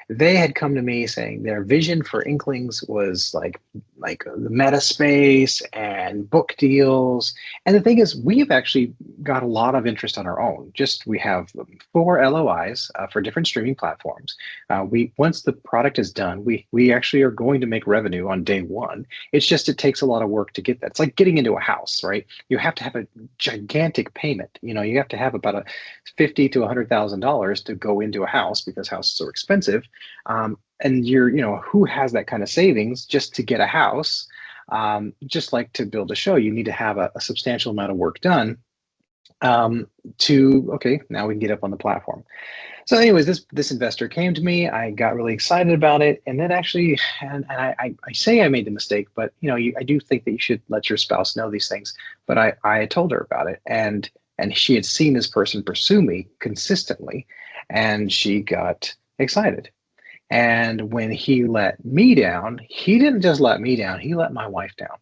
Speaker 1: they had come to me saying their vision for Inklings was like the meta space and book deals. And the thing is, we've actually got a lot of interest on our own. Just we have 4 LOIs for different streaming platforms. We once the product is done, we actually are going to make revenue on day one. It's just it takes a lot of work to get that. It's like getting into a house, right? You have to have a gigantic payment. You have to have about a $50,000 to $100,000 to go into a house because houses are expensive. And who has that kind of savings just to get a house? Just like to build a show, you need to have a substantial amount of work done okay, now we can get up on the platform. So, anyways, this investor came to me. I got really excited about it, and then actually, and I say I made the mistake, but I do think that you should let your spouse know these things. But I told her about it, and she had seen this person pursue me consistently, and she got excited. And when he let me down, he didn't just let me down; he let my wife down,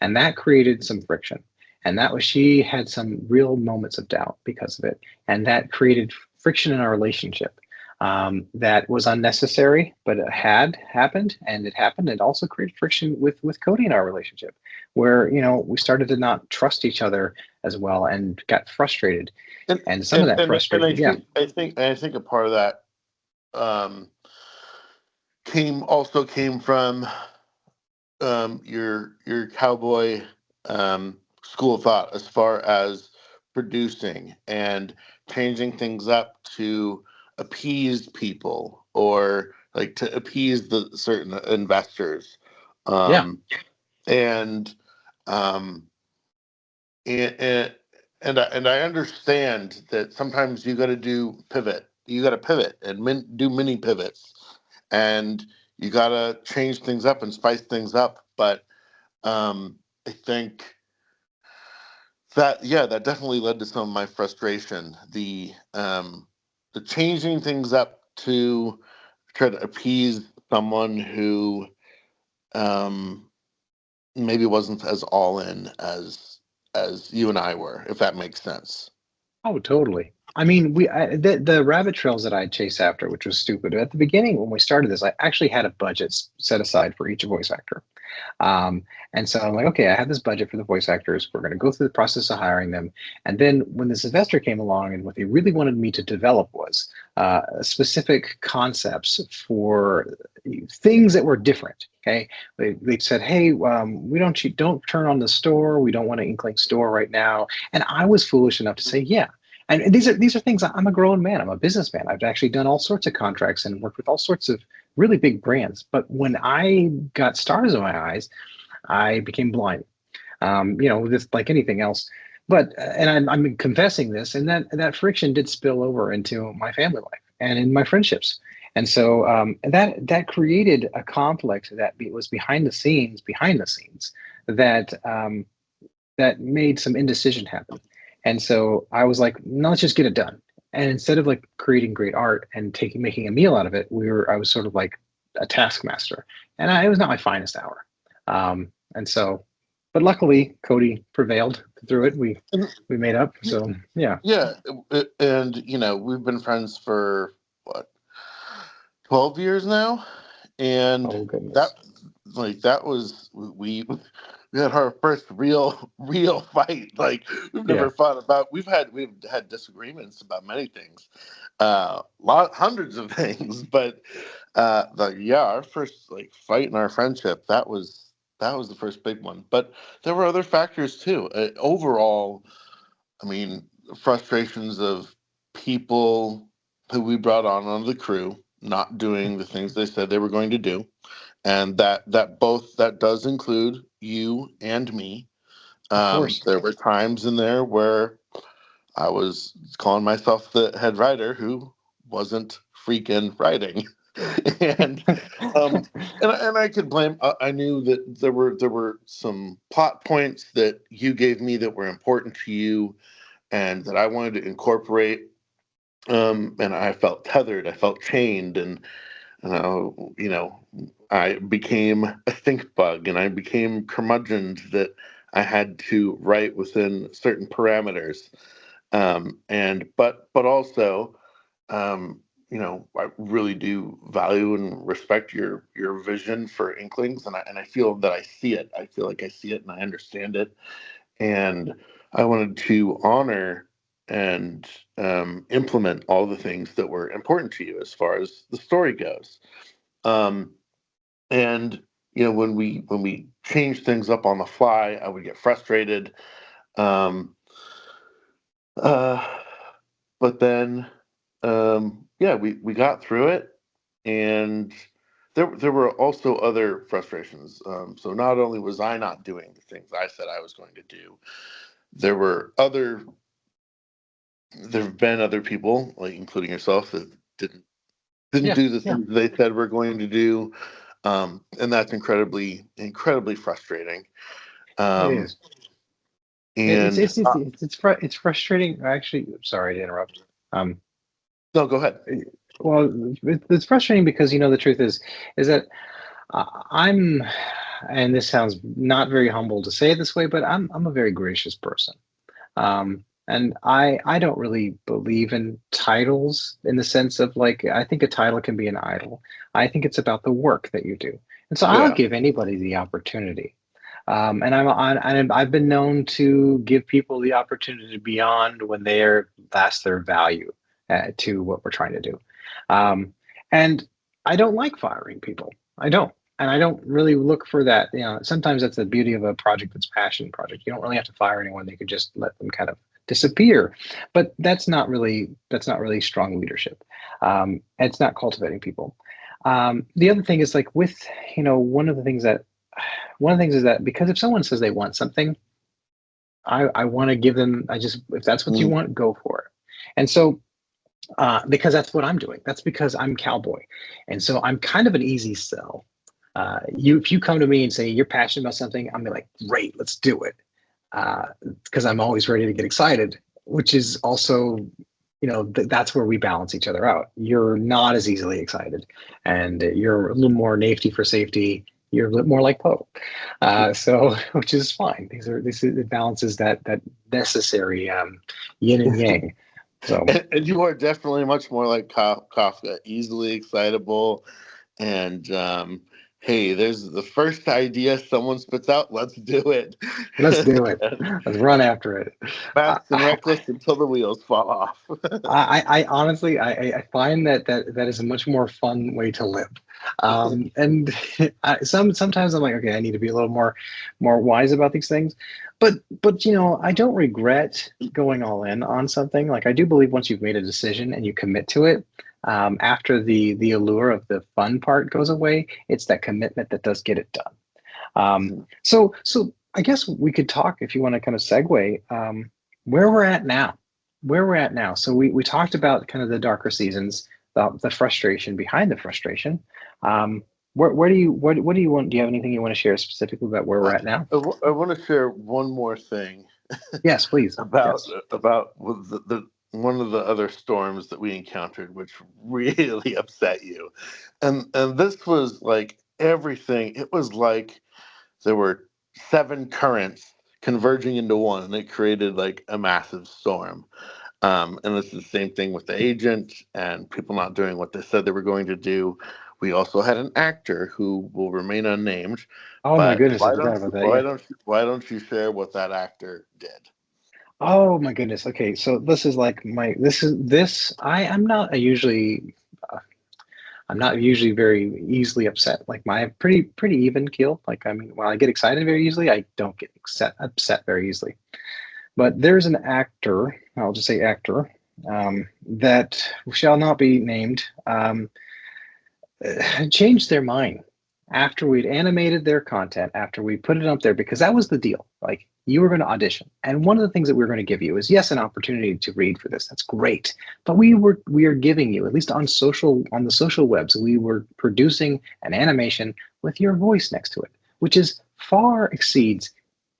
Speaker 1: and that created some friction. And that was she had some real moments of doubt because of it, and that created friction in our relationship that was unnecessary, but it had happened, and it happened. It also created friction with Cody in our relationship, where we started to not trust each other as well and got frustrated.
Speaker 2: And
Speaker 1: And some of that
Speaker 2: and
Speaker 1: frustration, yeah,
Speaker 2: I think a part of that um, came from your cowboy school of thought as far as producing and changing things up to appease people or like to appease the certain investors,
Speaker 1: yeah,
Speaker 2: um, and um, and and I understand that sometimes you got to do pivot. You got to pivot and do mini pivots, and you got to change things up and spice things up. But I think that yeah, that definitely led to some of my frustration. The changing things up to try to appease someone who um, maybe wasn't as all in as you and I were, if that makes sense.
Speaker 1: oh, totally. I mean, the rabbit trails that I chased after, which was stupid. At the beginning, when we started this, I actually had a budget set aside for each voice actor. Um, and so I'm like, okay, I have this budget for the voice actors. We're going to go through the process of hiring them. And then when this investor came along, and what they really wanted me to develop was specific concepts for things that were different. Okay, they said, hey, we don't turn on the store. We don't want an Inkling store right now. And I was foolish enough to say, yeah. And these are things. I'm a grown man. I'm a businessman. I've actually done all sorts of contracts and worked with all sorts of really big brands. But when I got stars in my eyes, I became blind. Just like anything else. But and I'm confessing this, and that friction did spill over into my family life and in my friendships. And so that created a conflict that was behind the scenes, that made some indecision happen. And so I was like, no, let's just get it done. And instead of like creating great art and making a meal out of it, I was sort of like a taskmaster, and it was not my finest hour. And so, but luckily Cody prevailed through it.
Speaker 2: And,
Speaker 1: We made up. So yeah.
Speaker 2: yeah, and we've been friends for what 12 years now, and
Speaker 1: Oh
Speaker 2: that
Speaker 1: goodness.
Speaker 2: that was we had our first real fight. Like we've
Speaker 1: Yeah.
Speaker 2: never fought about. We've had disagreements about many things, hundreds of things, but yeah, our first like fight in our friendship that was the first big one. But there were other factors too. Overall, I mean, frustrations of people who we brought on the crew. not doing the things they said they were going to do, and that does include you and me.
Speaker 1: Of course.
Speaker 2: There were times in there where I was calling myself the head writer who wasn't freaking writing, and um, and I could blame. I knew that there were some plot points that you gave me that were important to you, and that I wanted to incorporate. And I felt tethered. I felt chained, and you know, I became a think bug, and I became curmudgeoned that I had to write within certain parameters. And but also, I really do value and respect your vision for Inklings, and I feel that I see it. I feel like I see it and I understand it, and I wanted to honor and implement all the things that were important to you as far as the story goes. Um, and when we change things up on the fly, I would get frustrated. Um, uh, but then, yeah, we got through it, and there were also other frustrations. So not only was I not doing the things I said I was going to do, there were other there have been other people, like including yourself, that didn't
Speaker 1: Yeah,
Speaker 2: do the
Speaker 1: yeah,
Speaker 2: things they said we're going to do, and that's incredibly frustrating.
Speaker 1: it
Speaker 2: Um,
Speaker 1: is. It's
Speaker 2: and
Speaker 1: it's it's it's it's, fr- it's frustrating. Actually, sorry to interrupt. Um,
Speaker 2: No, go ahead.
Speaker 1: well, it's frustrating because the truth is that I'm, and this sounds not very humble to say it this way, but I'm a very gracious person. And I don't really believe in titles in the sense of like I think a title can be an idol. I think it's about the work that you do, and so I'll
Speaker 2: Yeah,
Speaker 1: give anybody the opportunity. And I've been known to give people the opportunity beyond when they're that's their value to what we're trying to do. Um, and I don't like firing people. I don't. And I don't really look for that. Sometimes that's the beauty of a project that's passion project. You don't really have to fire anyone. They could just let them kind of disappear. But that's not really strong leadership. It's not cultivating people. The other thing is like with, one of the things is that because if someone says they want something, I want to give them, if that's what you
Speaker 2: mm,
Speaker 1: want, go for it. And so, because that's what I'm doing. That's because I'm cowboy. And so I'm kind of an easy sell. If you come to me and say you're passionate about something, I'm like, great, let's do it. Because I'm always ready to get excited, which is also, that's where we balance each other out. You're not as easily excited, and you're a little more nafety for safety. You're a little more like Poe, so which is fine. It balances that necessary yin and yang. So
Speaker 2: and you are definitely much more like Kafka, easily excitable, and hey, there's the first idea someone spits out. Let's do it.
Speaker 1: let's do it. Let's run after it.
Speaker 2: Fast and
Speaker 1: I,
Speaker 2: reckless until the wheels fall off.
Speaker 1: I honestly I find that is a much more fun way to live. And sometimes I'm like, okay, I need to be a little more wise about these things. But I don't regret going all in on something. Like I do believe once you've made a decision and you commit to it, after the allure of the fun part goes away, it's that commitment that does get it done. So I guess we could talk if you want to kind of segue where we're at now. Where we're at now. So we talked about kind of the darker seasons, the frustration behind the frustration. Where do you what do you want? Do you have anything you want to share specifically about where we're
Speaker 2: I,
Speaker 1: at now?
Speaker 2: I want to share one more thing
Speaker 1: Yes, please.
Speaker 2: about
Speaker 1: Yes.
Speaker 2: the one of the other storms that we encountered, which really upset you, and this was like everything. It was like there were seven currents converging into one, and it created like a massive storm. And it's the same thing with the agent and people not doing what they said they were going to do. We also had an actor who will remain unnamed,
Speaker 1: Oh my
Speaker 2: but
Speaker 1: goodness, I forgot about that. Yeah.
Speaker 2: why don't you share what that actor did?
Speaker 1: Oh my goodness. Okay, so this is like my this is this I I'm not a usually I'm not usually very easily upset. Like my pretty even keel. Like I mean, while I get excited very easily, I don't get upset very easily. But there's an actor, I'll just say actor, that shall not be named. changed their mind after we'd animated their content, after we put it up there, because that was the deal. Like, you were going to audition, and one of the things that we were going to give you is, yes, an opportunity to read for this. That's great, but we are giving you, at least on the social webs, we were producing an animation with your voice next to it, which is far exceeds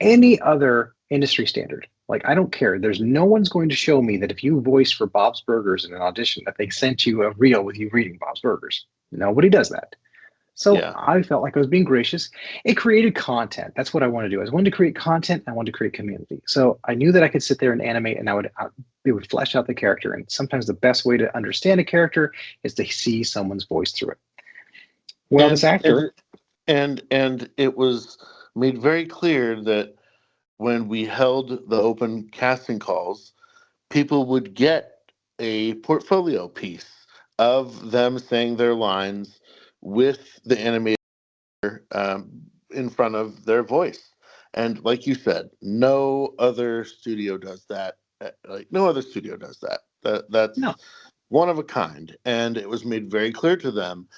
Speaker 1: any other industry standard. Like, I don't care. There's no one's going to show me that if you voice for Bob's Burgers in an audition, that they sent you a reel with you reading Bob's Burgers. Nobody does that. So
Speaker 2: Yeah.
Speaker 1: I felt like I was being gracious. It created content. That's what I want to do. I wanted to create content. I wanted to create community. So I knew that I could sit there and animate, and it would flesh out the character. And sometimes the best way to understand a character is to see someone's voice through it. Well, this
Speaker 2: And
Speaker 1: actor,
Speaker 2: and it was made very clear that when we held the open casting calls, people would get a portfolio piece of them saying their lines with the animator in front of their voice. And like you said, no other studio does that. Like no other studio does that. That's
Speaker 1: no,
Speaker 2: one of a kind. And it was made very clear to them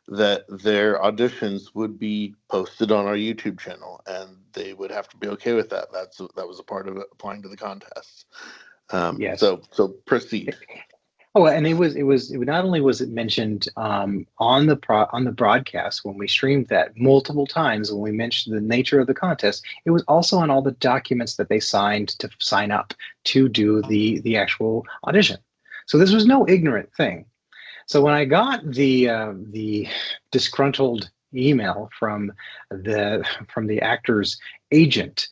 Speaker 2: that their auditions would be posted on our YouTube channel, and they would have to be okay with that. That was a part of it, applying to the contest.
Speaker 1: yes.
Speaker 2: So proceed.
Speaker 1: Oh, and it not only was it mentioned on the broadcast when we streamed that multiple times when we mentioned the nature of the contest, it was also on all the documents that they signed to sign up to do the actual audition. So this was no ignorant thing. So when I got the disgruntled email from the actor's agent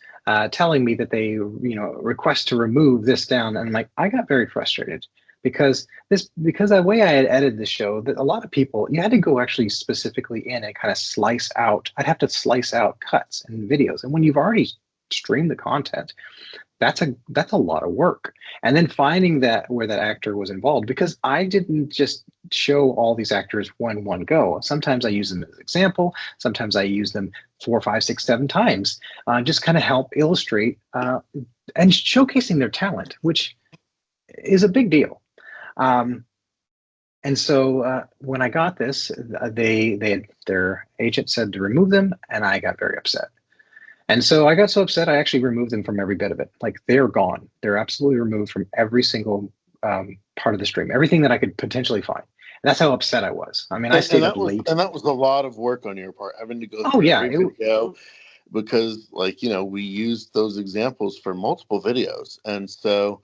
Speaker 1: telling me that they request to remove this down, and like I got very frustrated because the way I had edited the show, that a lot of people, you had to go actually specifically in and kind of slice out. I'd have to slice out cuts and videos, and when you've already streamed the content, that's a lot of work. And then finding that where that actor was involved, because I didn't just show all these actors one go. Sometimes I use them as example. Sometimes I use them 4, 5, 6, 7 times, just kind of help illustrate and showcasing their talent, which is a big deal. Um, and so when I got this, their agent said to remove them, and I got very upset. And so I got so upset, I actually removed them from every bit of it. Like, they're gone. They're absolutely removed from every single part of the stream, everything that I could potentially find. And that's how upset I was. I mean, I stayed up late.
Speaker 2: And that was a lot of work on your part, having to go
Speaker 1: Oh
Speaker 2: through
Speaker 1: yeah,
Speaker 2: every video because, like, we used those examples for multiple videos, and so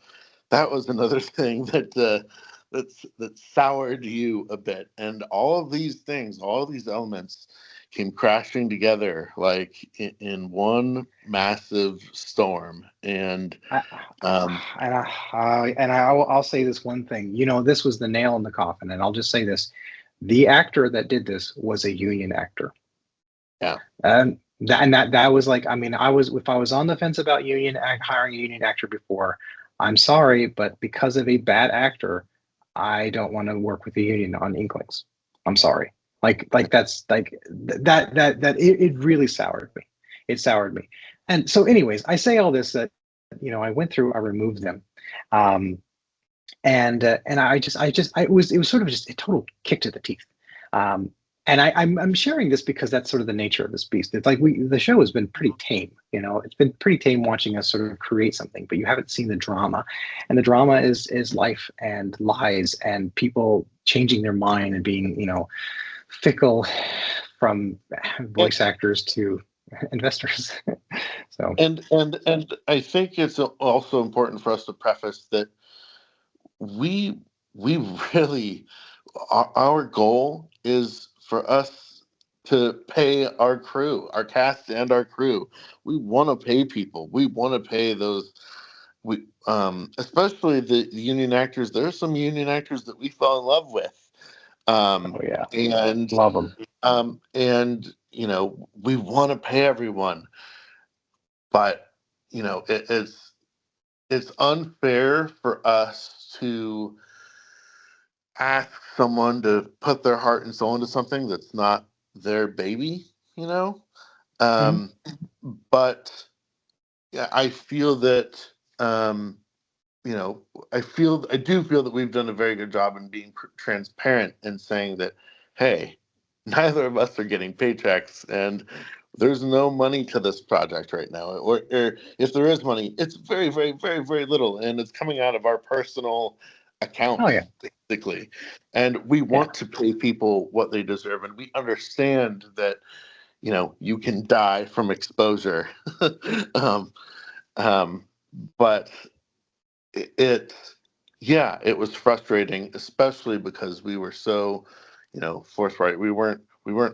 Speaker 2: that was another thing that soured you a bit. And all of these things, all of these elements came crashing together like in one massive storm. And
Speaker 1: I,
Speaker 2: um,
Speaker 1: I'll say this one thing. This was the nail in the coffin, and I'll just say this: the actor that did this was a union actor.
Speaker 2: yeah,
Speaker 1: That was like, I mean, if I was on the fence about hiring a union actor before, I'm sorry, but because of a bad actor, I don't want to work with the union on Inklings. I'm sorry. That's like it really soured me. It soured me. And so, anyways, I say all this that I went through, I removed them, um, and it was sort of just a total kick to the teeth. Um, and I'm sharing this because that's sort of the nature of this beast. It's like the show has been pretty tame. It's been pretty tame watching us sort of create something, but you haven't seen the drama, and the drama is life and lies and people changing their mind and being fickle, from
Speaker 2: and
Speaker 1: voice actors to investors. So
Speaker 2: and I think it's also important for us to preface that we we really our goal is for us to pay our crew, our cast and our crew. We want to pay people. We want to pay those. We especially the union actors. There are some union actors that we fell in love with,
Speaker 1: oh yeah,
Speaker 2: and
Speaker 1: love them.
Speaker 2: we want to pay everyone, but it's unfair for us to ask someone to put their heart and soul into something that's not their baby, you know?
Speaker 1: Mhm.
Speaker 2: Um, but yeah, I feel that, um, I do feel that we've done a very good job in being transparent and saying that, hey, neither of us are getting paychecks, and there's no money to this project right now. Or if there is money, it's very, very, very, very little, and it's coming out of our personal
Speaker 1: Oh yeah,
Speaker 2: accounts, basically. And we
Speaker 1: yeah,
Speaker 2: want to pay people what they deserve, and we understand that you can die from exposure. um, um, but it yeah, it was frustrating, especially because we were so forthright. We weren't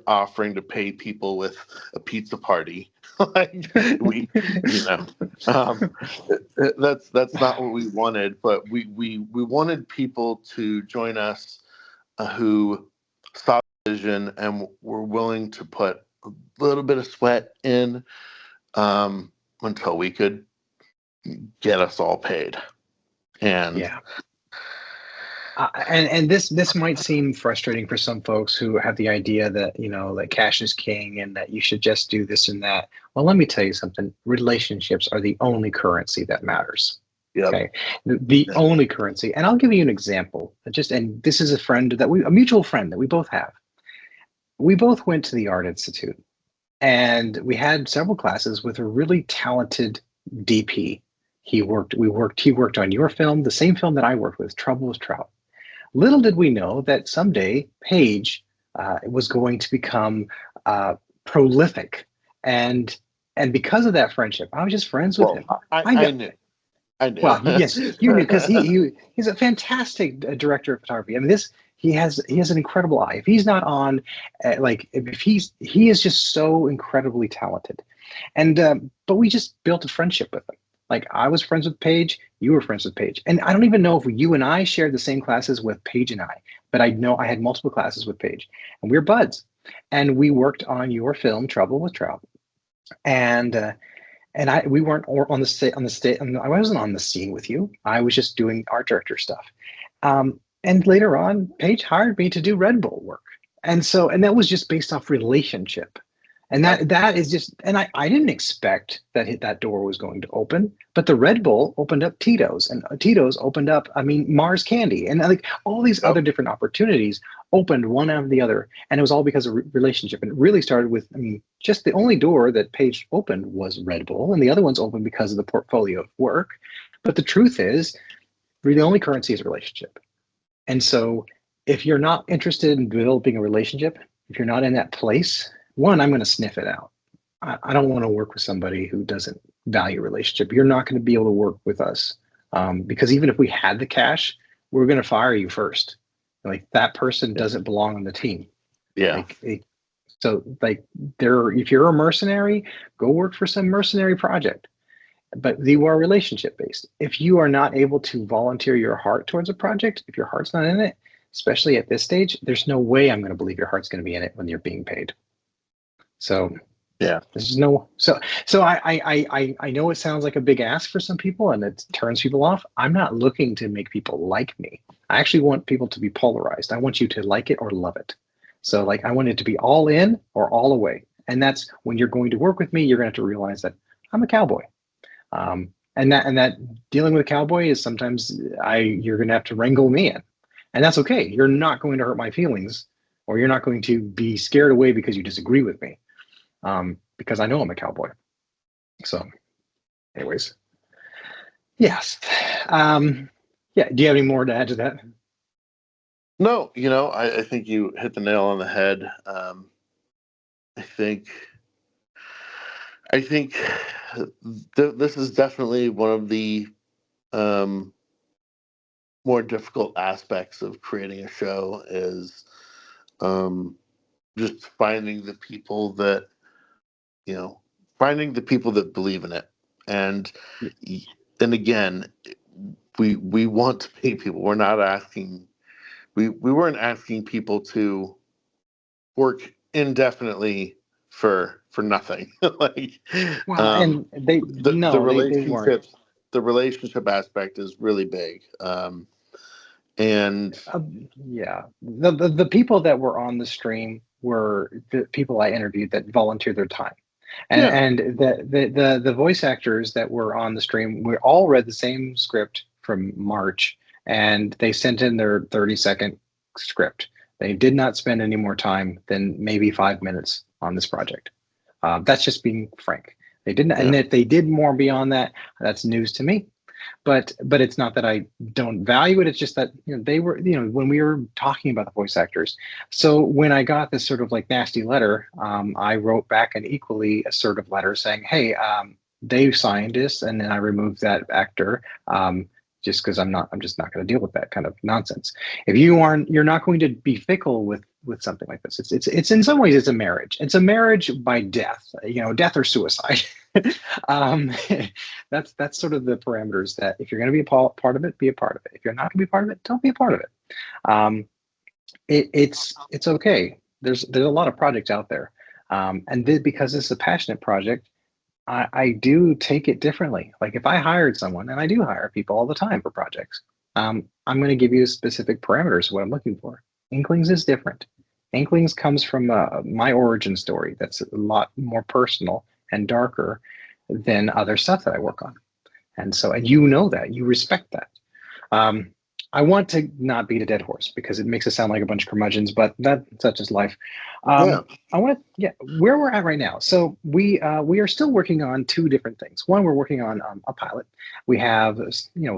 Speaker 2: offering to pay people with a pizza party. Like, we you know um that's not what we wanted, but we wanted people to join us, who saw the vision and were willing to put a little bit of sweat in, until we could get us all paid. And
Speaker 1: yeah. And this might seem frustrating for some folks who have the idea that that cash is king and that you should just do this and that. Well, let me tell you something. Relationships are the only currency that matters.
Speaker 2: yep.
Speaker 1: Okay, the only currency. And I'll give you an example. And this is a mutual friend that we both have. We both went to the Art Institute, and we had several classes with a really talented DP. He worked on your film, the same film that I worked with, Trouble with Trout. Little did we know that someday Paige was going to become prolific, and because of that friendship, I was just friends with
Speaker 2: Well,
Speaker 1: him.
Speaker 2: I
Speaker 1: I know.
Speaker 2: I knew. I knew.
Speaker 1: Well, yes, you knew because he's a fantastic director of photography. I mean, he has an incredible eye. If he's not on, like if he is just so incredibly talented, and but we just built a friendship with him. Like I was friends with Paige, you were friends with Paige, and I don't even know if you and I shared the same classes with Paige and I, but I know I had multiple classes with Paige, and we were buds, and we worked on your film Trouble with Trout, and we weren't on the state on the state. I wasn't on the scene with you. I was just doing art director stuff. And later on, Paige hired me to do Red Bull work, and that was just based off relationship. And
Speaker 2: Yep.
Speaker 1: that is just, and I didn't expect that door was going to open, but the Red Bull opened up Tito's, and Tito's opened up, I mean, Mars Candy, and like all these
Speaker 2: Yep.
Speaker 1: other different opportunities opened one after the other, and it was all because of relationship. And it really started with, I mean, just the only door that Paige opened was Red Bull, and the other ones opened because of the portfolio of work. But the truth is, the only currency is relationship. And so if you're not interested in developing a relationship, if you're not in that place, one, I'm going to sniff it out. I don't want to work with somebody who doesn't value relationship. You're not going to be able to work with us, because even if we had the cash, we're going to fire you first. Like that person doesn't belong on the team.
Speaker 2: Yeah.
Speaker 1: Like if you're a mercenary, go work for some mercenary project. But you are relationship based. If you are not able to volunteer your heart towards a project, if your heart's not in it, especially at this stage, there's no way I'm going to believe your heart's going to be in it when you're being paid. So
Speaker 2: Yeah.
Speaker 1: there's no so I know it sounds like a big ask for some people and it turns people off. I'm not looking to make people like me. I actually want people to be polarized. I want you to like it or love it. So like I want it to be all in or all away. And that's when you're going to work with me, you're going to have to realize that I'm a cowboy. And that dealing with a cowboy is sometimes you're going to have to wrangle me in, and that's okay. You're not going to hurt my feelings, or you're not going to be scared away because you disagree with me, because I know I'm a cowboy. So, anyways, yes, yeah. Do you have any more to add to that?
Speaker 2: No, I think you hit the nail on the head. I think I think this is definitely one of the um, more difficult aspects of creating a show is, um, just you know, finding the people that believe in it. And and again, we want to pay people. We're not asking. We weren't asking people to work indefinitely for nothing. Like,
Speaker 1: Well,
Speaker 2: um,
Speaker 1: and they
Speaker 2: the
Speaker 1: no, they weren't.
Speaker 2: relationship aspect is really big. And
Speaker 1: Yeah, the people that were on the stream were the people I interviewed that volunteered their time.
Speaker 2: yeah,
Speaker 1: And the voice actors that were on the stream, we all read the same script from March, and they sent in their 30-second script. They did not spend any more time than maybe 5 minutes on this project. That's just being frank. They didn't,
Speaker 2: Yeah.
Speaker 1: and if they did more beyond that, that's news to me. But it's not that I don't value it. It's just that they were when we were talking about the voice actors. So when I got this sort of like nasty letter, I wrote back an equally assertive letter saying, "Hey, they signed this, and then I removed that actor." Just because I'm just not going to deal with that kind of nonsense. If you're not going to be fickle with something like this. It's in some ways it's a marriage. It's a marriage by death, death or suicide. um, that's sort of the parameters that if you're going to be a part of it, be a part of it. If you're not going to be part of it, don't be a part of it. Um, it's okay. There's a lot of projects out there, and because this is a passionate project, I do take it differently. Like if I hired someone, and I do hire people all the time for projects, I'm going to give you specific parameters of what I'm looking for. Inklings is different. Inklings comes from my origin story that's a lot more personal and darker than other stuff that I work on. And so, and that, you respect that. Um, I want to not beat a dead horse because it makes it sound like a bunch of curmudgeons, but that's such is life.
Speaker 2: Yeah.
Speaker 1: I want to, yeah, where we're at right now. So we are still working on two different things. One, we're working on a pilot. We have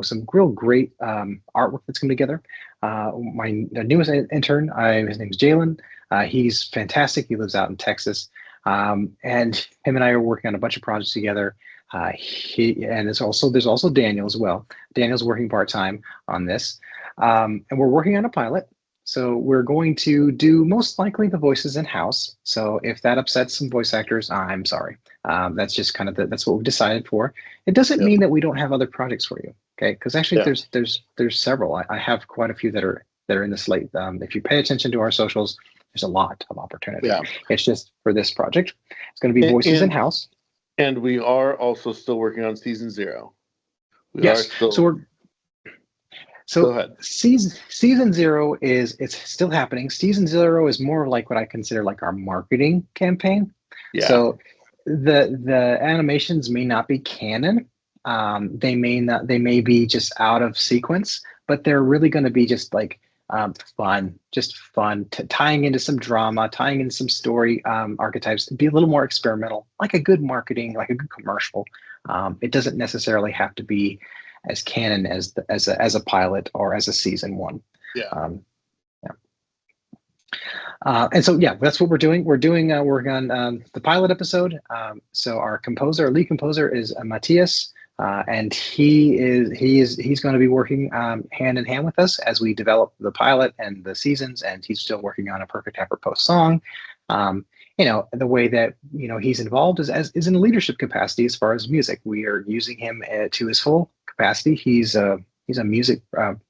Speaker 1: some real great artwork that's come together. My newest intern, his name's Jalen. He's fantastic. He lives out in Texas, and him and I are working on a bunch of projects together. There's also Daniel as well. Daniel's working part-time on this, and we're working on a pilot. So we're going to do most likely the voices in house. So if that upsets some voice actors, I'm sorry. That's just kind of that's what we've decided for. It doesn't
Speaker 2: Yep.
Speaker 1: mean that we don't have other projects for you. Okay, because actually
Speaker 2: Yeah.
Speaker 1: there's several. I have quite a few that are in the slate. If you pay attention to our socials, there's a lot of opportunity.
Speaker 2: Yeah.
Speaker 1: It's just for this project. It's going to be
Speaker 2: And,
Speaker 1: voices in
Speaker 2: and
Speaker 1: house.
Speaker 2: and we are also still working on season 0. We are
Speaker 1: Yes. So
Speaker 2: still.
Speaker 1: we're
Speaker 2: Go
Speaker 1: So
Speaker 2: ahead.
Speaker 1: season zero it's still happening. Season zero is more like what I consider like our marketing campaign.
Speaker 2: Yeah.
Speaker 1: So the animations may not be canon. They may be just out of sequence, but they're really going to be just like fun, tying into some drama, tying into some story archetypes, be a little more experimental, like a good marketing, like a good commercial. It doesn't necessarily have to be as canon as a pilot or as a season one.
Speaker 2: Yeah.
Speaker 1: Yeah. And so yeah, that's what we're doing. We're working on the pilot episode. So our lead composer is Matthias, and he's going to be working hand in hand with us as we develop the pilot and the seasons. And he's still working on a Perfect Apropos song. The way that he's involved is in a leadership capacity as far as music. We are using him to his full capacity. He's a music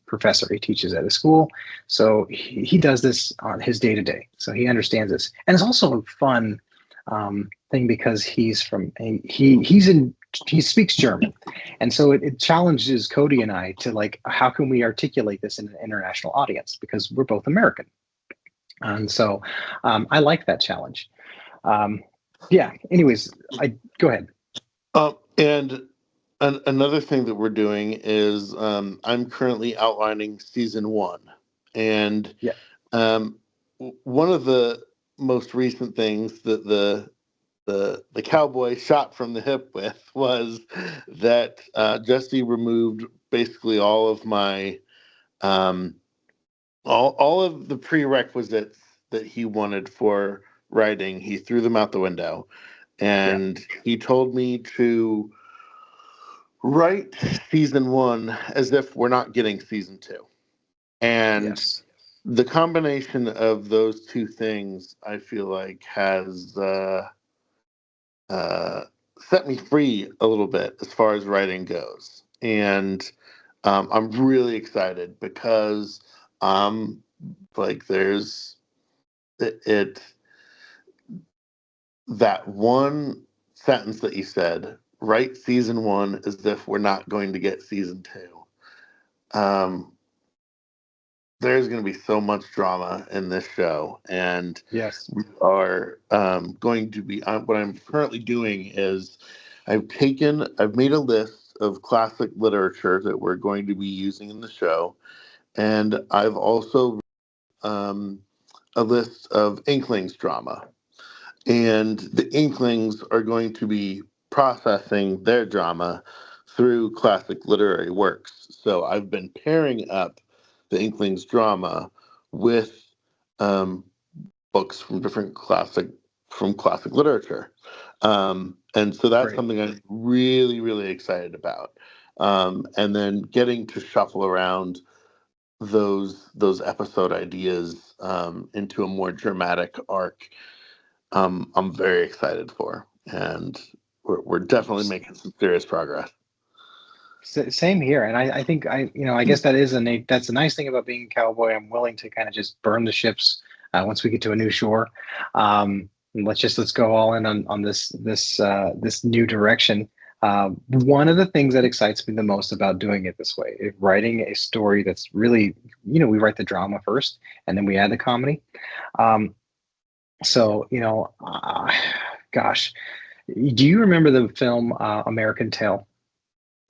Speaker 1: professor. He teaches at a school, so he does this on his day to day. So he understands this, and it's also a fun thing because he speaks German, and so it challenges Cody and I to like how can we articulate this in an international audience because we're both American, and so I like that challenge. Yeah. Anyways, I go ahead.
Speaker 2: And another thing that we're doing is I'm currently outlining season 1, and
Speaker 1: Yeah.
Speaker 2: One of the most recent things that the cowboy shot from the hip with was that Jesse removed basically all of my um, all of the prerequisites that he wanted for writing. He threw them out the window,
Speaker 1: Yeah.
Speaker 2: and he told me to write season 1 as if we're not getting season 2. And
Speaker 1: Yes.
Speaker 2: the combination of those two things, I feel like, has uh, set me free a little bit as far as writing goes. And I'm really excited because like there's it that one sentence that you said, write season 1 as if we're not going to get season 2. There's going to be so much drama in this show, and
Speaker 1: Yes.
Speaker 2: we are going to be. What I'm currently doing is I've made a list of classic literature that we're going to be using in the show, and I've also a list of Inklings drama, and the Inklings are going to be processing their drama through classic literary works. So I've been pairing up the Inklings drama with um, books from classic literature, and so that's
Speaker 1: Great.
Speaker 2: something I'm really really excited about. And then getting to shuffle around those episode ideas into a more dramatic arc. I'm very excited for, and we're definitely making some serious progress.
Speaker 1: Same here, and I think I guess that's a nice thing about being a cowboy. I'm willing to kind of just burn the ships once we get to a new shore. And let's go all in on this new direction. One of the things that excites me the most about doing it this way is writing a story that's really, we write the drama first and then we add the comedy. Um, so gosh, do you remember the film American Tail?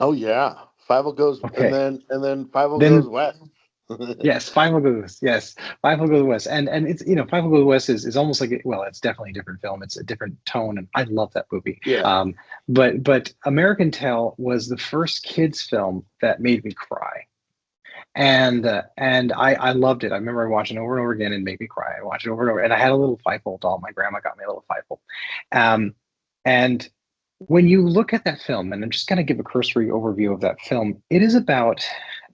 Speaker 2: Oh yeah, Five goes, and
Speaker 1: Okay.
Speaker 2: then Five goes
Speaker 1: Then
Speaker 2: west.
Speaker 1: yes, Five Will Go West. Yes, Five Will Go West, and it's Five Will Go West is almost like well, it's definitely a different film. It's a different tone, and I love that movie.
Speaker 2: Yeah,
Speaker 1: But American Tail was the first kids film that made me cry, and I loved it. I remember watching it over and over again and make me cry. I watched it over and over, and I had a little Feifel doll. My grandma got me a little Feifel, um, and when you look at that film, and I'm just going to give a cursory overview of that film, it is about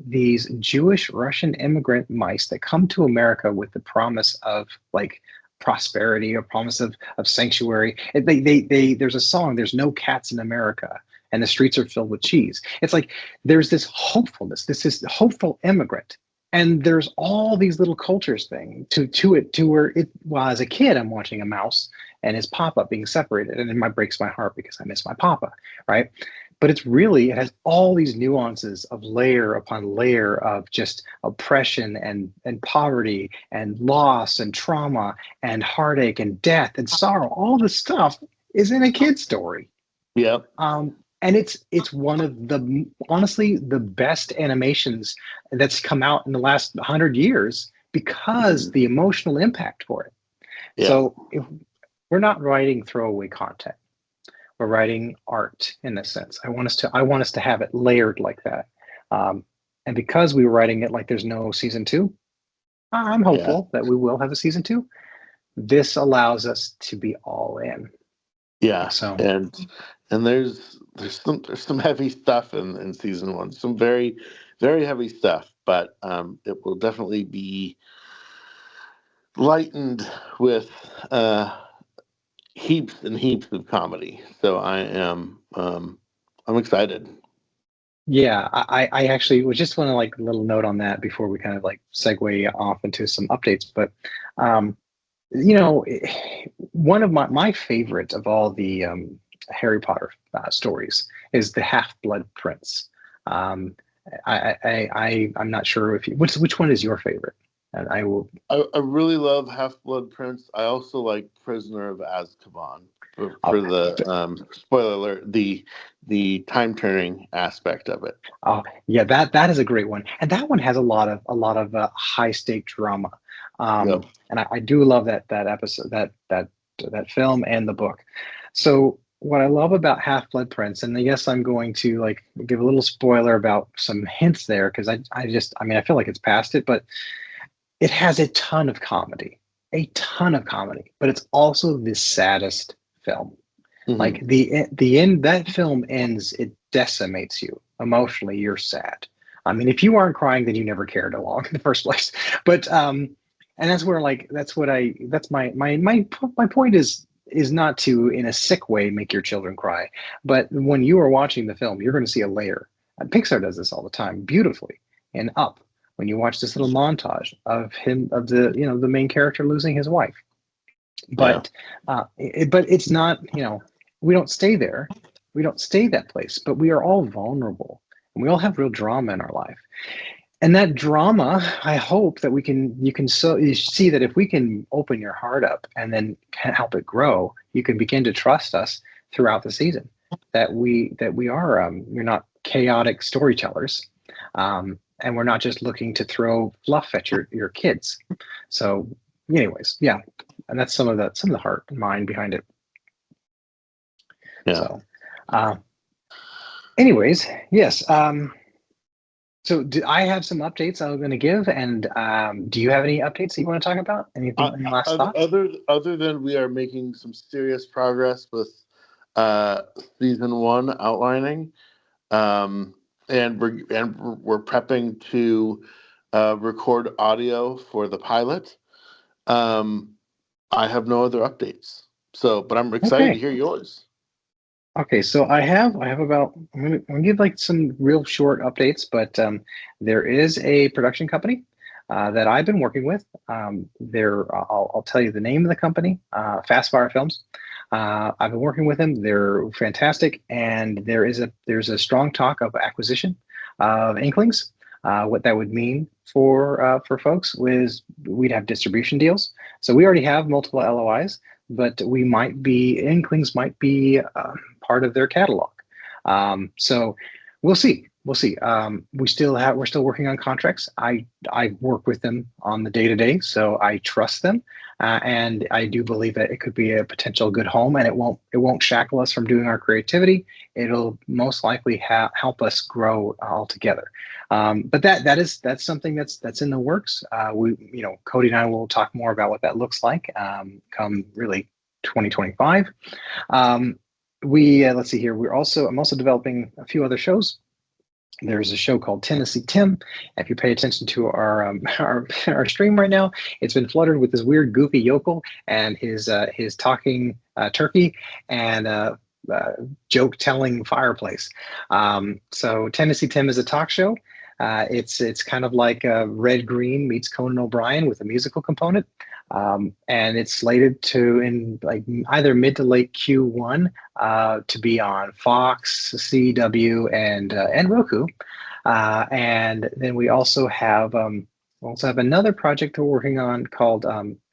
Speaker 1: these Jewish Russian immigrant mice that come to America with the promise of like prosperity, a promise of sanctuary. There's a song, there's no cats in America, and the streets are filled with cheese. It's like there's this hopefulness, this is hopeful immigrant. And there's all these little cultures thing to it to where it well as a kid I'm watching a mouse and his papa being separated and it breaks my heart because I miss my papa, right? But it has all these nuances of layer upon layer of just oppression and poverty and loss and trauma and heartache and death and sorrow. All this stuff is in a kid's story.
Speaker 2: yeah,
Speaker 1: And it's one of the honestly the best animations that's come out in the last 100 years because the emotional impact for it.
Speaker 2: yeah,
Speaker 1: So if we're not writing throwaway content, we're writing art in this sense. I want us to have it layered like that. And because we were writing it like there's no season two, I'm
Speaker 2: yeah,
Speaker 1: hopeful that we will have a season two. This allows us to be all in.
Speaker 2: yeah.
Speaker 1: So
Speaker 2: And there's some heavy stuff in season one. Some very very heavy stuff, but it will definitely be lightened with heaps and heaps of comedy. So I'm excited.
Speaker 1: yeah, I actually was just want to like a little note on that before we kind of like segue off into some updates. But um, you know, one of my favorite of all the Harry Potter stories is the Half-Blood Prince. Um, I'm not sure if you which one is your favorite, and I will.
Speaker 2: I really love Half Blood Prince. I also like Prisoner of Azkaban
Speaker 1: Oh,
Speaker 2: for the spoiler alert, the time turning aspect of it.
Speaker 1: oh yeah, that is a great one, and that one has a lot of high stake drama,
Speaker 2: Yep.
Speaker 1: and I do love that episode that film and the book. So what I love about Half Blood Prince, and yes, I'm going to like give a little spoiler about some hints there because I feel like it's past it, but it has a ton of comedy, but it's also the saddest film.
Speaker 2: Hmm.
Speaker 1: Like the end, that film ends, it decimates you emotionally. You're sad. I mean, if you aren't crying, then you never cared along in the first place. But and that's where like that's my point is not to in a sick way make your children cry, but when you are watching the film, you're going to see a layer. And Pixar does this all the time, beautifully. And Up, when you watch this little montage of the main character losing his wife,
Speaker 2: Yeah.
Speaker 1: but it's not, we don't stay there. We don't stay that place, but we are all vulnerable and we all have real drama in our life. And that drama, I hope that you can so you see that if we can open your heart up and then help it grow, you can begin to trust us throughout the season. That we are we're not chaotic storytellers, and we're not just looking to throw fluff at your kids. So anyways, yeah, and that's some of the heart and mind behind it.
Speaker 2: Yeah.
Speaker 1: So, anyways, yes. So I have some updates I'm going to give, and do you have any updates that you want to talk about? Anything? Any last thoughts?
Speaker 2: Other than we are making some serious progress with season one outlining, um, and we're prepping to record audio for the pilot. Um, I have no other updates. So, but I'm excited to
Speaker 1: Okay.
Speaker 2: hear yours.
Speaker 1: Okay, so I have about I'm gonna give like some real short updates, but there is a production company that I've been working with. I'll tell you the name of the company, Fast Fire Films. I've been working with them. They're fantastic, and there's a strong talk of acquisition of Inklings. What that would mean for folks is we'd have distribution deals. So we already have multiple LOIs, but Inklings might be part of their catalog. So we'll see. We'll see. We're still working on contracts. I work with them on the day to day, so I trust them, and I do believe that it could be a potential good home, and it won't shackle us from doing our creativity. It'll most likely help us grow all together. But that's something that's in the works. Cody and I will talk more about what that looks like come really 2025. We Let's see here. I'm also developing a few other shows. There's a show called Tennessee Tim. If you pay attention to our stream right now, it's been flooded with this weird, goofy yokel and his talking turkey and joke telling fireplace. So Tennessee Tim is a talk show. It's kind of like Red Green meets Conan O'Brien with a musical component. And it's slated to in like either mid to late Q1 to be on Fox, CW, and Roku. And then we also have another project we're working on called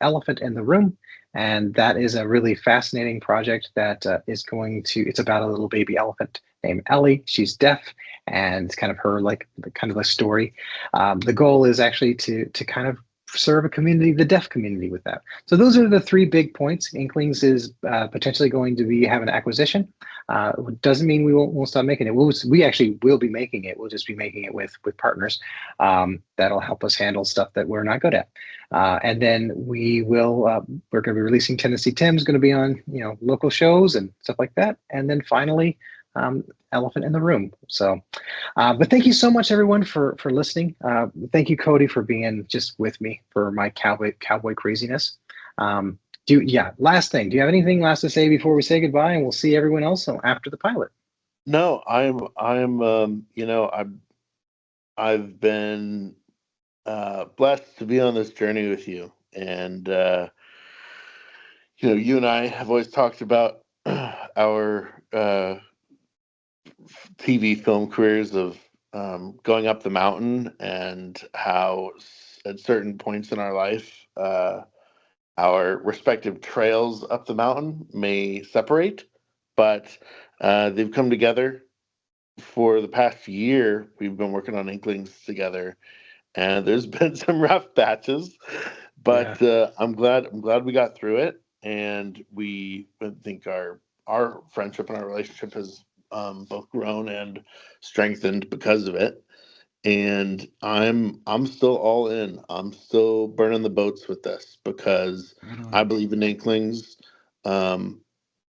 Speaker 1: Elephant in the Room, and that is a really fascinating project that it's about a little baby elephant named Ellie. She's deaf, and it's kind of her like kind of a story. The goal is actually to kind of serve a community, the deaf community, with that. So those are the three big points. Inklings is potentially going to have an acquisition. Doesn't mean we won't stop making it. We actually will be making it. We'll just be making it with partners that'll help us handle stuff that we're not good at. And then we're going to be releasing Tennessee Tim's going to be on local shows and stuff like that. And then finally, Elephant in the Room. So, but thank you so much, everyone, for listening. Thank you, Cody, for being just with me for my cowboy craziness. Last thing. Do you have anything last to say before we say goodbye? And we'll see everyone else after the pilot.
Speaker 2: No, I've been blessed to be on this journey with you, and you and I have always talked about our TV film careers of going up the mountain, and how at certain points in our life, our respective trails up the mountain may separate, but they've come together. For the past year, we've been working on Inklings together, and there's been some rough patches, but
Speaker 1: Yeah.
Speaker 2: I'm glad we got through it, and we think our friendship and our relationship has both grown and strengthened because of it. And I'm still all in. I'm still burning the boats with this because
Speaker 1: Right on.
Speaker 2: I believe in Inklings. Um,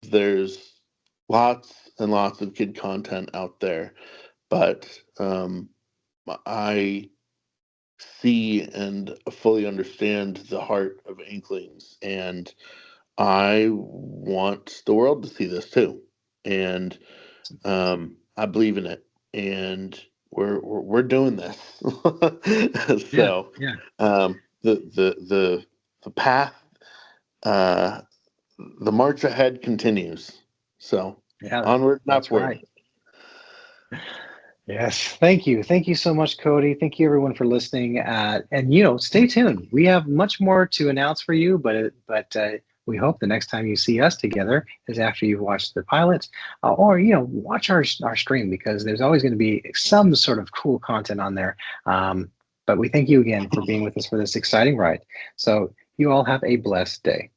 Speaker 2: there's lots and lots of kid content out there, but I see and fully understand the heart of Inklings, and I want the world to see this too. And I believe in it, and we're doing this.
Speaker 1: Yeah.
Speaker 2: So
Speaker 1: Yeah.
Speaker 2: the path, uh, the march ahead continues. So
Speaker 1: Yeah.
Speaker 2: onward and
Speaker 1: That's
Speaker 2: upward.
Speaker 1: right. Yes, thank you. Thank you so much, Cody. Thank you, everyone, for listening. And stay tuned. We have much more to announce for you, but we hope the next time you see us together is after you've watched the pilot, or watch our stream, because there's always going to be some sort of cool content on there. But we thank you again for being with us for this exciting ride. So You all have a blessed day.